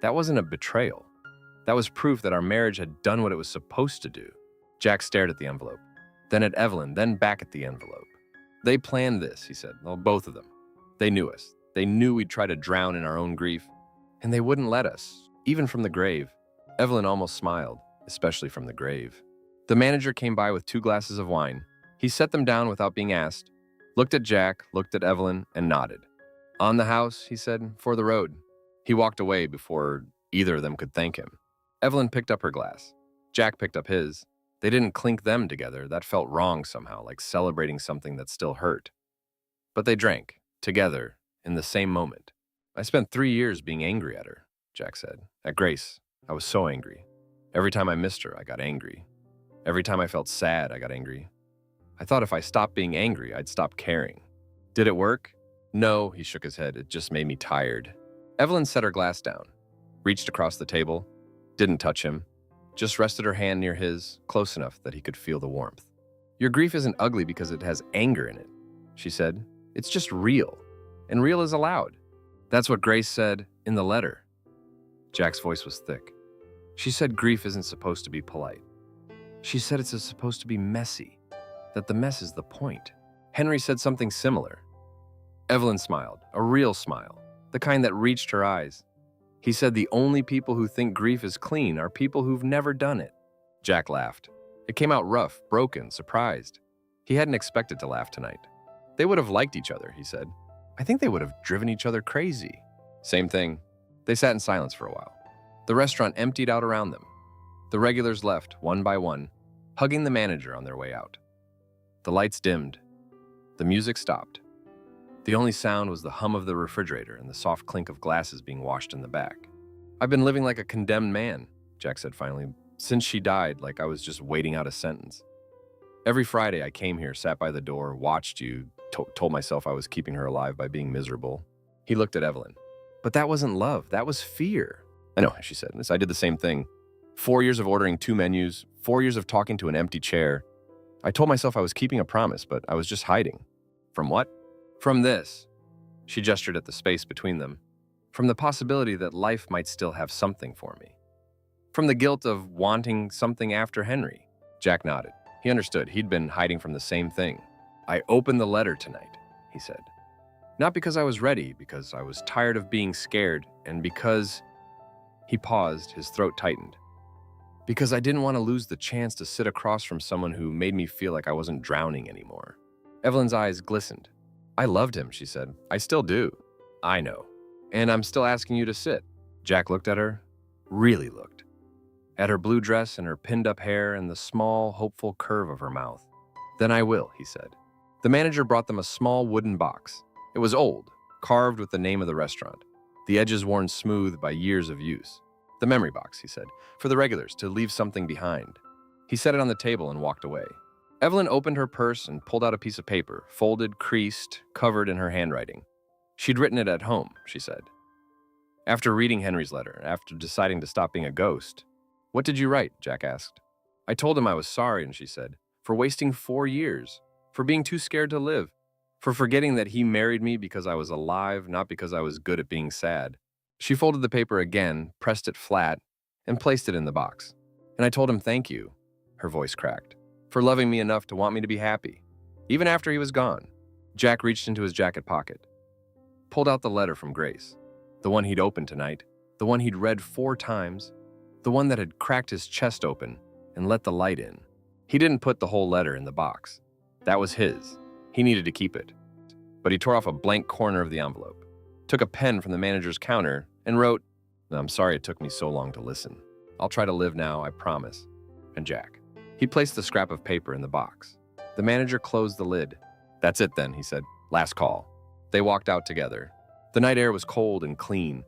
[SPEAKER 1] that wasn't a betrayal. That was proof that our marriage had done what it was supposed to do." Jack stared at the envelope, then at Evelyn, then back at the envelope. "They planned this," he said. "Well, both of them. They knew us. They knew we'd try to drown in our own grief. And they wouldn't let us, even from the grave." Evelyn almost smiled, especially from the grave. The manager came by with 2 glasses of wine. He set them down without being asked, looked at Jack, looked at Evelyn, and nodded. On the house, he said, for the road. He walked away before either of them could thank him. Evelyn picked up her glass. Jack picked up his. They didn't clink them together. That felt wrong somehow, like celebrating something that still hurt. But they drank, together, in the same moment. I spent 3 years being angry at her, Jack said. At Grace, I was so angry. Every time I missed her, I got angry. Every time I felt sad, I got angry. I thought if I stopped being angry, I'd stop caring. Did it work? No, he shook his head. It just made me tired. Evelyn set her glass down, reached across the table, didn't touch him, just rested her hand near his, close enough that he could feel the warmth. Your grief isn't ugly because it has anger in it, she said. It's just real, and real is allowed. That's what Grace said in the letter. Jack's voice was thick. She said grief isn't supposed to be polite. She said it's supposed to be messy, that the mess is the point. Henry said something similar. Evelyn smiled, a real smile, the kind that reached her eyes. He said the only people who think grief is clean are people who've never done it. Jack laughed. It came out rough, broken, surprised. He hadn't expected to laugh tonight. They would have liked each other, he said. I think they would have driven each other crazy. Same thing. They sat in silence for a while. The restaurant emptied out around them. The regulars left, one by one, hugging the manager on their way out. The lights dimmed. The music stopped. The only sound was the hum of the refrigerator and the soft clink of glasses being washed in the back. I've been living like a condemned man, Jack said finally, since she died, like I was just waiting out a sentence. Every Friday I came here, sat by the door, watched you, told myself I was keeping her alive by being miserable. He looked at Evelyn. But that wasn't love, that was fear. I know, she said. I did the same thing. 4 years of ordering 2 menus, 4 years of talking to an empty chair. I told myself I was keeping a promise, but I was just hiding. From what? From this. She gestured at the space between them. From the possibility that life might still have something for me. From the guilt of wanting something after Henry. Jack nodded. He understood. He'd been hiding from the same thing. I opened the letter tonight, he said. Not because I was ready, because I was tired of being scared, and because... He paused, his throat tightened. Because I didn't want to lose the chance to sit across from someone who made me feel like I wasn't drowning anymore. Evelyn's eyes glistened. I loved him, she said. I still do. I know. And I'm still asking you to sit. Jack looked at her, really looked. At her blue dress and her pinned-up hair and the small, hopeful curve of her mouth. Then I will, he said. The manager brought them a small wooden box. It was old, carved with the name of the restaurant, the edges worn smooth by years of use. The memory box, he said, for the regulars to leave something behind. He set it on the table and walked away. Evelyn opened her purse and pulled out a piece of paper, folded, creased, covered in her handwriting. She'd written it at home, she said. After reading Henry's letter, after deciding to stop being a ghost. What did you write? Jack asked. I told him I was sorry, and she said, for wasting 4 years, for being too scared to live, for forgetting that he married me because I was alive, not because I was good at being sad. She folded the paper again, pressed it flat, and placed it in the box. And I told him thank you, her voice cracked, for loving me enough to want me to be happy, even after he was gone. Jack reached into his jacket pocket, pulled out the letter from Grace, the one he'd opened tonight, the one he'd read 4 times, the one that had cracked his chest open and let the light in. He didn't put the whole letter in the box. That was his. He needed to keep it. But he tore off a blank corner of the envelope, took a pen from the manager's counter, and wrote, I'm sorry it took me so long to listen. I'll try to live now, I promise. And Jack. He placed the scrap of paper in the box. The manager closed the lid. That's it then, he said. Last call. They walked out together. The night air was cold and clean.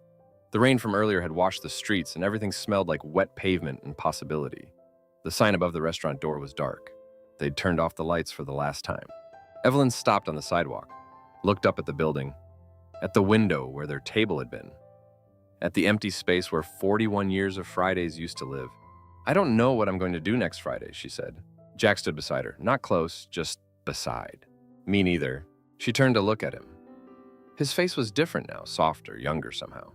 [SPEAKER 1] The rain from earlier had washed the streets and everything smelled like wet pavement and possibility. The sign above the restaurant door was dark. They'd turned off the lights for the last time. Evelyn stopped on the sidewalk, looked up at the building, at the window where their table had been, at the empty space where 41 years of Fridays used to live. I don't know what I'm going to do next Friday, she said. Jack stood beside her, not close, just beside. Me neither. She turned to look at him. His face was different now, softer, younger somehow.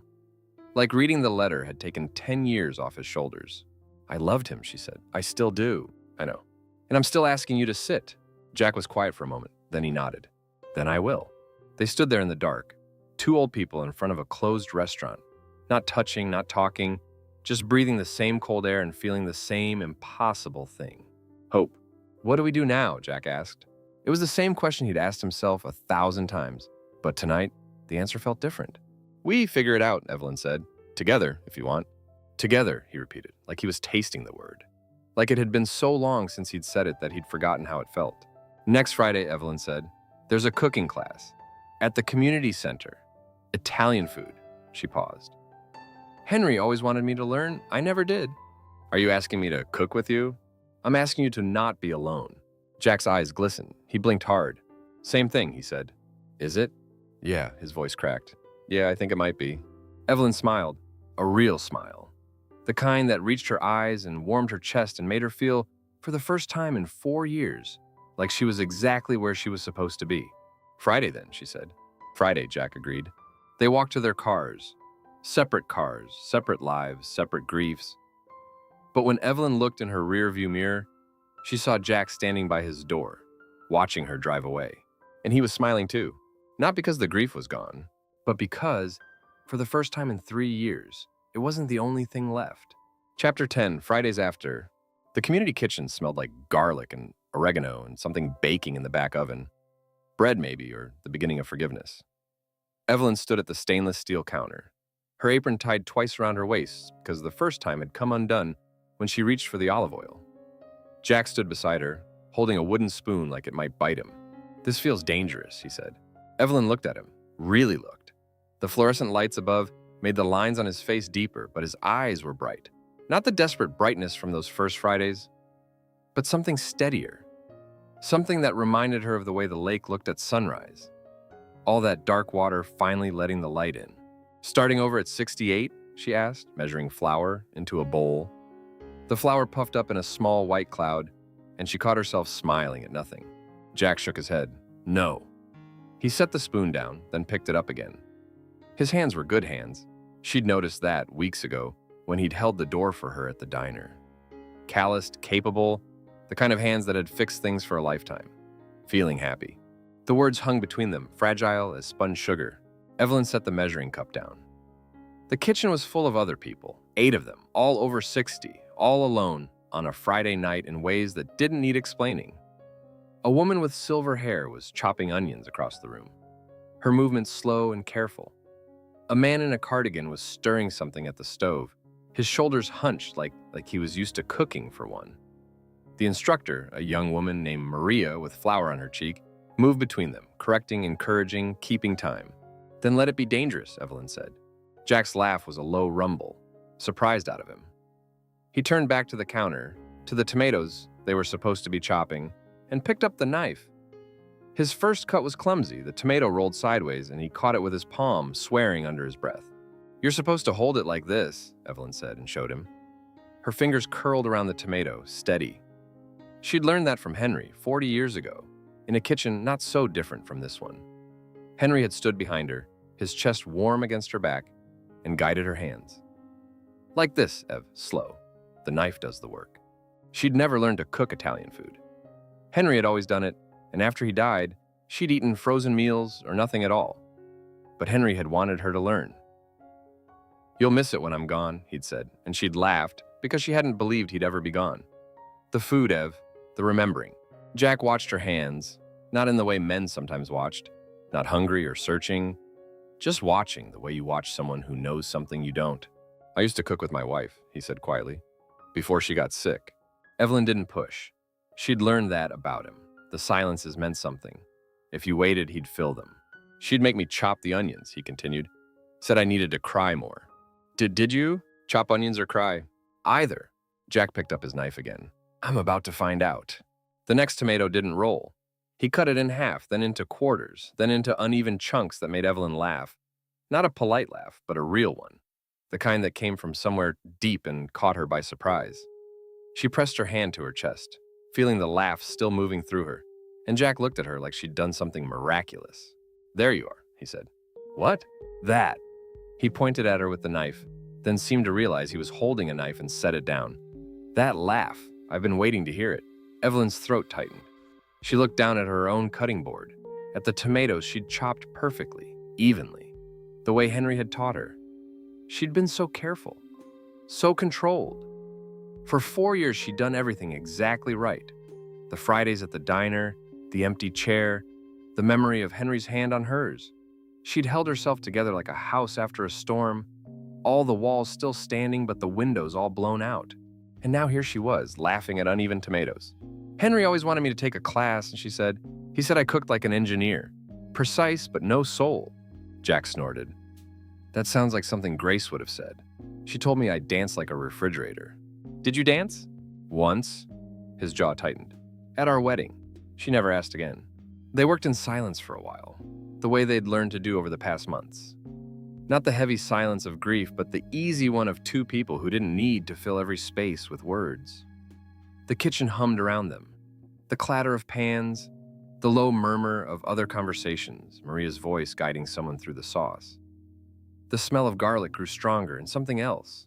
[SPEAKER 1] Like reading the letter had taken 10 years off his shoulders. I loved him, she said. I still do. I know. And I'm still asking you to sit. Jack was quiet for a moment. Then he nodded. Then I will. They stood there in the dark, 2 old people in front of a closed restaurant, not touching, not talking, just breathing the same cold air and feeling the same impossible thing. Hope. What do we do now? Jack asked. It was the same question he'd asked himself 1,000 times. But tonight, The answer felt different. "We figure it out," Evelyn said. "Together, if you want." "Together," he repeated, like he was tasting the word. Like it had been so long since he'd said it that he'd forgotten how it felt. "Next Friday," Evelyn said, "there's a cooking class. At the community center. Italian food." She paused. "Henry always wanted me to learn. I never did." "Are you asking me to cook with you?" "I'm asking you to not be alone." Jack's eyes glistened. He blinked hard. "Same thing," he said. "Is it?" "Yeah," his voice cracked. "Yeah, I think it might be." Evelyn smiled. A real smile. The kind that reached her eyes and warmed her chest and made her feel, for the first time in 4 years, like she was exactly where she was supposed to be. "Friday then," she said. "Friday," Jack agreed. They walked to their cars. Cars, separate lives, separate griefs. But when Evelyn looked in her rearview mirror, she saw Jack standing by his door, watching her drive away. And he was smiling too. Not because the grief was gone, but because, for the first time in 3 years, it wasn't the only thing left. Chapter 10, Fridays After. The community kitchen smelled like garlic and oregano and something baking in the back oven. Bread maybe, or the beginning of forgiveness. Evelyn stood at the stainless steel counter, her apron tied twice around her waist because the first time had come undone when she reached for the olive oil. Jack stood beside her, holding a wooden spoon like it might bite him. "This feels dangerous," he said. Evelyn looked at him, really looked. The fluorescent lights above made the lines on his face deeper, but his eyes were bright. Not the desperate brightness from those first Fridays, but something steadier. Something that reminded her of the way the lake looked at sunrise. All that dark water finally letting the light in. "Starting over at 68?" she asked, measuring flour into a bowl. The flour puffed up in a small white cloud, and she caught herself smiling at nothing. Jack shook his head. "No." He set the spoon down, then picked it up again. His hands were good hands. She'd noticed that weeks ago when he'd held the door for her at the diner. Calloused, capable, the kind of hands that had fixed things for a lifetime. Feeling happy. The words hung between them, fragile as spun sugar. Evelyn set the measuring cup down. The kitchen was full of other people, 8 of them, all over 60, all alone on a Friday night in ways that didn't need explaining. A woman with silver hair was chopping onions across the room, her movements slow and careful. A man in a cardigan was stirring something at the stove, his shoulders hunched like he was used to cooking for one. The instructor, a young woman named Maria with flour on her cheek, moved between them, correcting, encouraging, keeping time. "Then let it be dangerous," Evelyn said. Jack's laugh was a low rumble, surprised out of him. He turned back to the counter, to the tomatoes they were supposed to be chopping, and picked up the knife. His first cut was clumsy. The tomato rolled sideways, and he caught it with his palm, swearing under his breath. "You're supposed to hold it like this," Evelyn said and showed him. Her fingers curled around the tomato, steady. She'd learned that from Henry 40 years ago, in a kitchen not so different from this one. Henry had stood behind her, his chest warm against her back, and guided her hands. "Like this, Ev, slow. The knife does the work." She'd never learned to cook Italian food. Henry had always done it, and after he died, she'd eaten frozen meals or nothing at all. But Henry had wanted her to learn. "You'll miss it when I'm gone," he'd said, and she'd laughed because she hadn't believed he'd ever be gone. The food, Ev, the remembering. Jack watched her hands, not in the way men sometimes watched, not hungry or searching, just watching the way you watch someone who knows something you don't. "I used to cook with my wife," he said quietly, "before she got sick." Evelyn didn't push. She'd learned that about him. The silences meant something. If you waited, he'd fill them. "She'd make me chop the onions," he continued. "Said I needed to cry more." Did you? Chop onions or cry?" "Either." Jack picked up his knife again. "I'm about to find out." The next tomato didn't roll. He cut it in half, then into quarters, then into uneven chunks that made Evelyn laugh. Not a polite laugh, but a real one. The kind that came from somewhere deep and caught her by surprise. She pressed her hand to her chest, feeling the laugh still moving through her, and Jack looked at her like she'd done something miraculous. "There you are," he said. "What?" "That." He pointed at her with the knife, then seemed to realize he was holding a knife and set it down. "That laugh. I've been waiting to hear it." Evelyn's throat tightened. She looked down at her own cutting board, at the tomatoes she'd chopped perfectly, evenly, the way Henry had taught her. She'd been so careful, so controlled. For 4 years, she'd done everything exactly right. The Fridays at the diner, the empty chair, the memory of Henry's hand on hers. She'd held herself together like a house after a storm, all the walls still standing but the windows all blown out. And now here she was, laughing at uneven tomatoes. Henry always wanted me to take a class, and she said, he said I cooked like an engineer. Precise but no soul. Jack snorted. That sounds like something Grace would have said. She told me I danced like a refrigerator. Did you dance? Once. His jaw tightened. At our wedding. She never asked again. They worked in silence for a while, the way they'd learned to do over the past months. Not the heavy silence of grief, but the easy one of two people who didn't need to fill every space with words. The kitchen hummed around them. The clatter of pans, the low murmur of other conversations, Maria's voice guiding someone through the sauce. The smell of garlic grew stronger, and something else.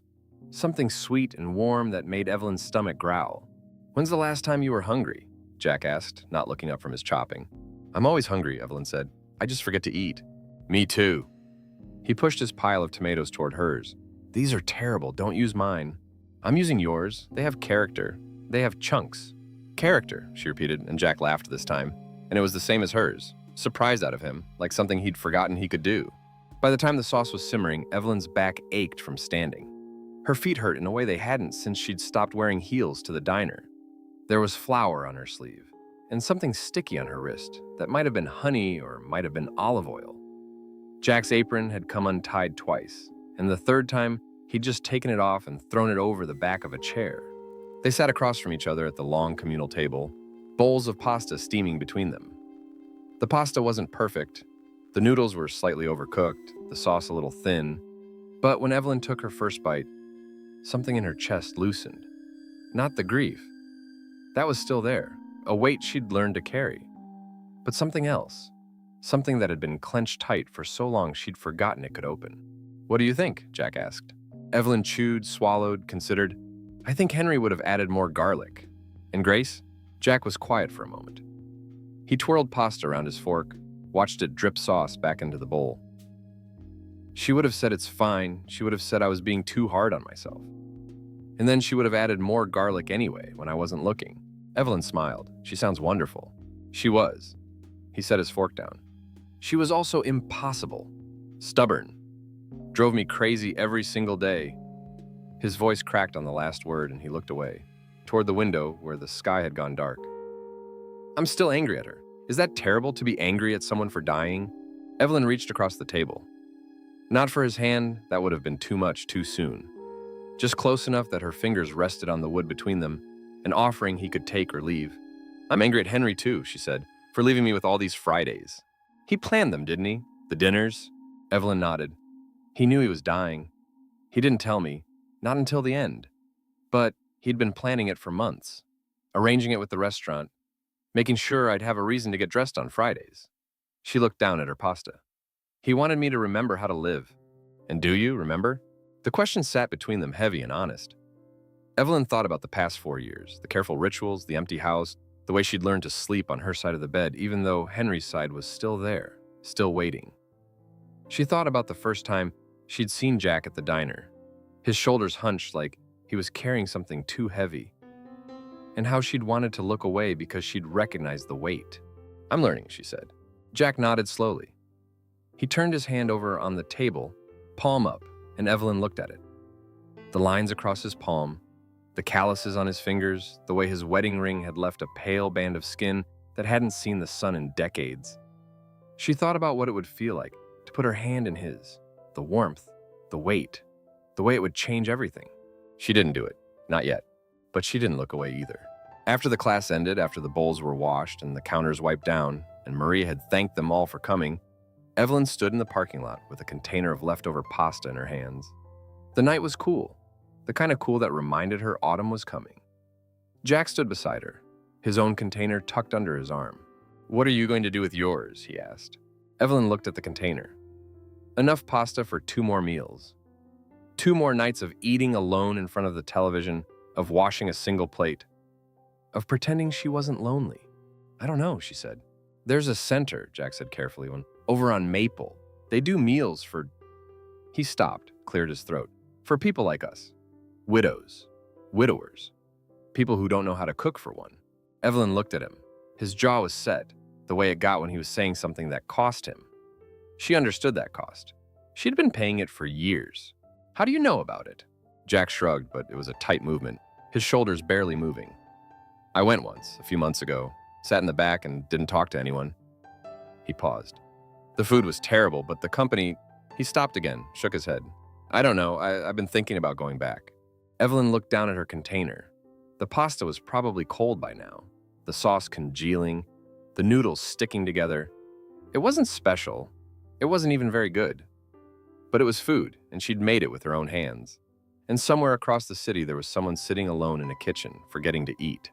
[SPEAKER 1] Something sweet and warm that made Evelyn's stomach growl. When's the last time you were hungry? Jack asked, not looking up from his chopping. I'm always hungry, Evelyn said. I just forget to eat. Me too. He pushed his pile of tomatoes toward hers. These are terrible, don't use mine. I'm using yours. They have character. They have chunks. Character, she repeated, and Jack laughed this time. And it was the same as hers, surprised out of him, like something he'd forgotten he could do. By the time the sauce was simmering, Evelyn's back ached from standing. Her feet hurt in a way they hadn't since she'd stopped wearing heels to the diner. There was flour on her sleeve, and something sticky on her wrist that might have been honey or might have been olive oil. Jack's apron had come untied twice, and the third time, he'd just taken it off and thrown it over the back of a chair. They sat across from each other at the long communal table, bowls of pasta steaming between them. The pasta wasn't perfect. The noodles were slightly overcooked, the sauce a little thin. But when Evelyn took her first bite, something in her chest loosened. Not the grief. That was still there, a weight she'd learned to carry. But something else. Something that had been clenched tight for so long she'd forgotten it could open. What do you think? Jack asked. Evelyn chewed, swallowed, considered. I think Henry would have added more garlic. And Grace? Jack was quiet for a moment. He twirled pasta around his fork, watched it drip sauce back into the bowl. She would have said it's fine. She would have said I was being too hard on myself. And then she would have added more garlic anyway when I wasn't looking. Evelyn smiled. She sounds wonderful. She was. He set his fork down. She was also impossible. Stubborn. Drove me crazy every single day. His voice cracked on the last word and he looked away, toward the window where the sky had gone dark. I'm still angry at her. Is that terrible to be angry at someone for dying? Evelyn reached across the table. Not for his hand, that would have been too much too soon. Just close enough that her fingers rested on the wood between them, an offering he could take or leave. I'm angry at Henry too, she said, for leaving me with all these Fridays. He planned them, didn't he? The dinners? Evelyn nodded. He knew he was dying. He didn't tell me, not until the end. But he'd been planning it for months, arranging it with the restaurant, making sure I'd have a reason to get dressed on Fridays. She looked down at her pasta. He wanted me to remember how to live. And do you remember? The question sat between them heavy and honest. Evelyn thought about the past 4 years, the careful rituals, the empty house, the way she'd learned to sleep on her side of the bed, even though Henry's side was still there, still waiting. She thought about the first time she'd seen Jack at the diner, his shoulders hunched like he was carrying something too heavy, and how she'd wanted to look away because she'd recognized the weight. I'm learning, she said. Jack nodded slowly. He turned his hand over on the table, palm up, and Evelyn looked at it. The lines across his palm, the calluses on his fingers, the way his wedding ring had left a pale band of skin that hadn't seen the sun in decades. She thought about what it would feel like to put her hand in his, the warmth, the weight, the way it would change everything. She didn't do it, not yet, but she didn't look away either. After the class ended, after the bowls were washed and the counters wiped down, and Maria had thanked them all for coming, Evelyn stood in the parking lot with a container of leftover pasta in her hands. The night was cool, the kind of cool that reminded her autumn was coming. Jack stood beside her, his own container tucked under his arm. What are you going to do with yours? He asked. Evelyn looked at the container. Enough pasta for 2 more meals. 2 more nights of eating alone in front of the television, of washing a single plate, of pretending she wasn't lonely. I don't know, she said. There's a center, Jack said carefully, over on Maple. They do meals for... He stopped, cleared his throat. For people like us. Widows. Widowers. People who don't know how to cook for one. Evelyn looked at him. His jaw was set, the way it got when he was saying something that cost him. She understood that cost. She'd been paying it for years. How do you know about it? Jack shrugged, but it was a tight movement, his shoulders barely moving. I went once, a few months ago, sat in the back and didn't talk to anyone. He paused. The food was terrible, but the company... He stopped again, shook his head. I don't know, I've been thinking about going back. Evelyn looked down at her container. The pasta was probably cold by now, the sauce congealing, the noodles sticking together. It wasn't special. It wasn't even very good. But it was food, and she'd made it with her own hands. And somewhere across the city, there was someone sitting alone in a kitchen, forgetting to eat.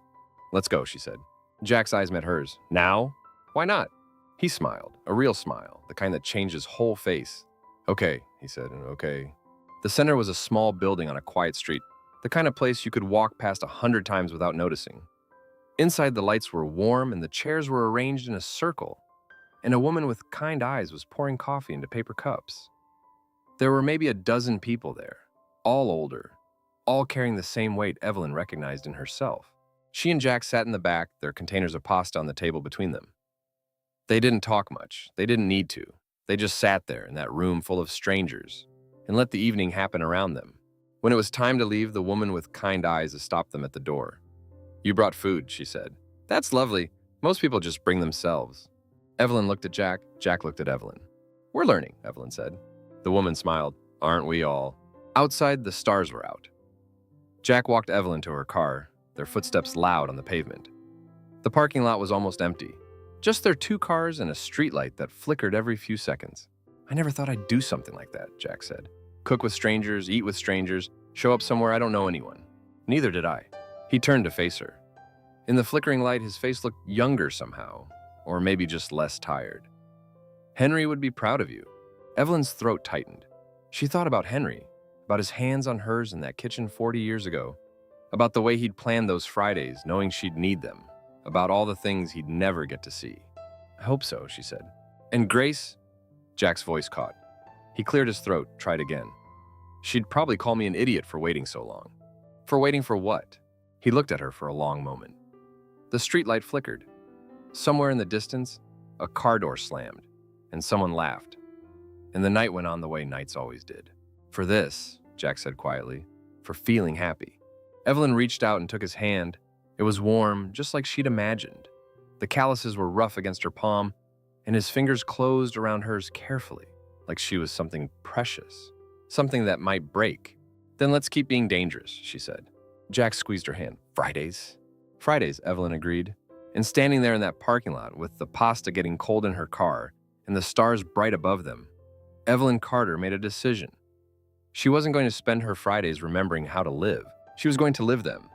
[SPEAKER 1] Let's go, she said. Jack's eyes met hers. Now? Why not? He smiled, a real smile, the kind that changed his whole face. Okay, he said, okay. The center was a small building on a quiet street, the kind of place you could walk past 100 times without noticing. Inside, the lights were warm and the chairs were arranged in a circle, and a woman with kind eyes was pouring coffee into paper cups. There were maybe a dozen people there, all older, all carrying the same weight Evelyn recognized in herself. She and Jack sat in the back, their containers of pasta on the table between them. They didn't talk much. They didn't need to. They just sat there in that room full of strangers and let the evening happen around them. When it was time to leave, the woman with kind eyes stopped them at the door. You brought food, she said. That's lovely. Most people just bring themselves. Evelyn looked at Jack. Jack looked at Evelyn. We're learning, Evelyn said. The woman smiled. Aren't we all? Outside, the stars were out. Jack walked Evelyn to her car, their footsteps loud on the pavement. The parking lot was almost empty. Just their 2 cars and a streetlight that flickered every few seconds. I never thought I'd do something like that, Jack said. Cook with strangers, eat with strangers, show up somewhere I don't know anyone. Neither did I. He turned to face her. In the flickering light, his face looked younger somehow, or maybe just less tired. Henry would be proud of you. Evelyn's throat tightened. She thought about Henry, about his hands on hers in that kitchen 40 years ago, about the way he'd planned those Fridays, knowing she'd need them, about all the things he'd never get to see. I hope so, she said. And Grace? Jack's voice caught. He cleared his throat, tried again. She'd probably call me an idiot for waiting so long. For waiting for what? He looked at her for a long moment. The streetlight flickered. Somewhere in the distance, a car door slammed, and someone laughed. And the night went on the way nights always did. For this, Jack said quietly, for feeling happy. Evelyn reached out and took his hand. It was warm, just like she'd imagined. The calluses were rough against her palm, and his fingers closed around hers carefully, like she was something precious, something that might break. Then let's keep being dangerous, she said. Jack squeezed her hand. Fridays? Fridays, Evelyn agreed. And standing there in that parking lot with the pasta getting cold in her car and the stars bright above them, Evelyn Carter made a decision. She wasn't going to spend her Fridays remembering how to live. She was going to live them.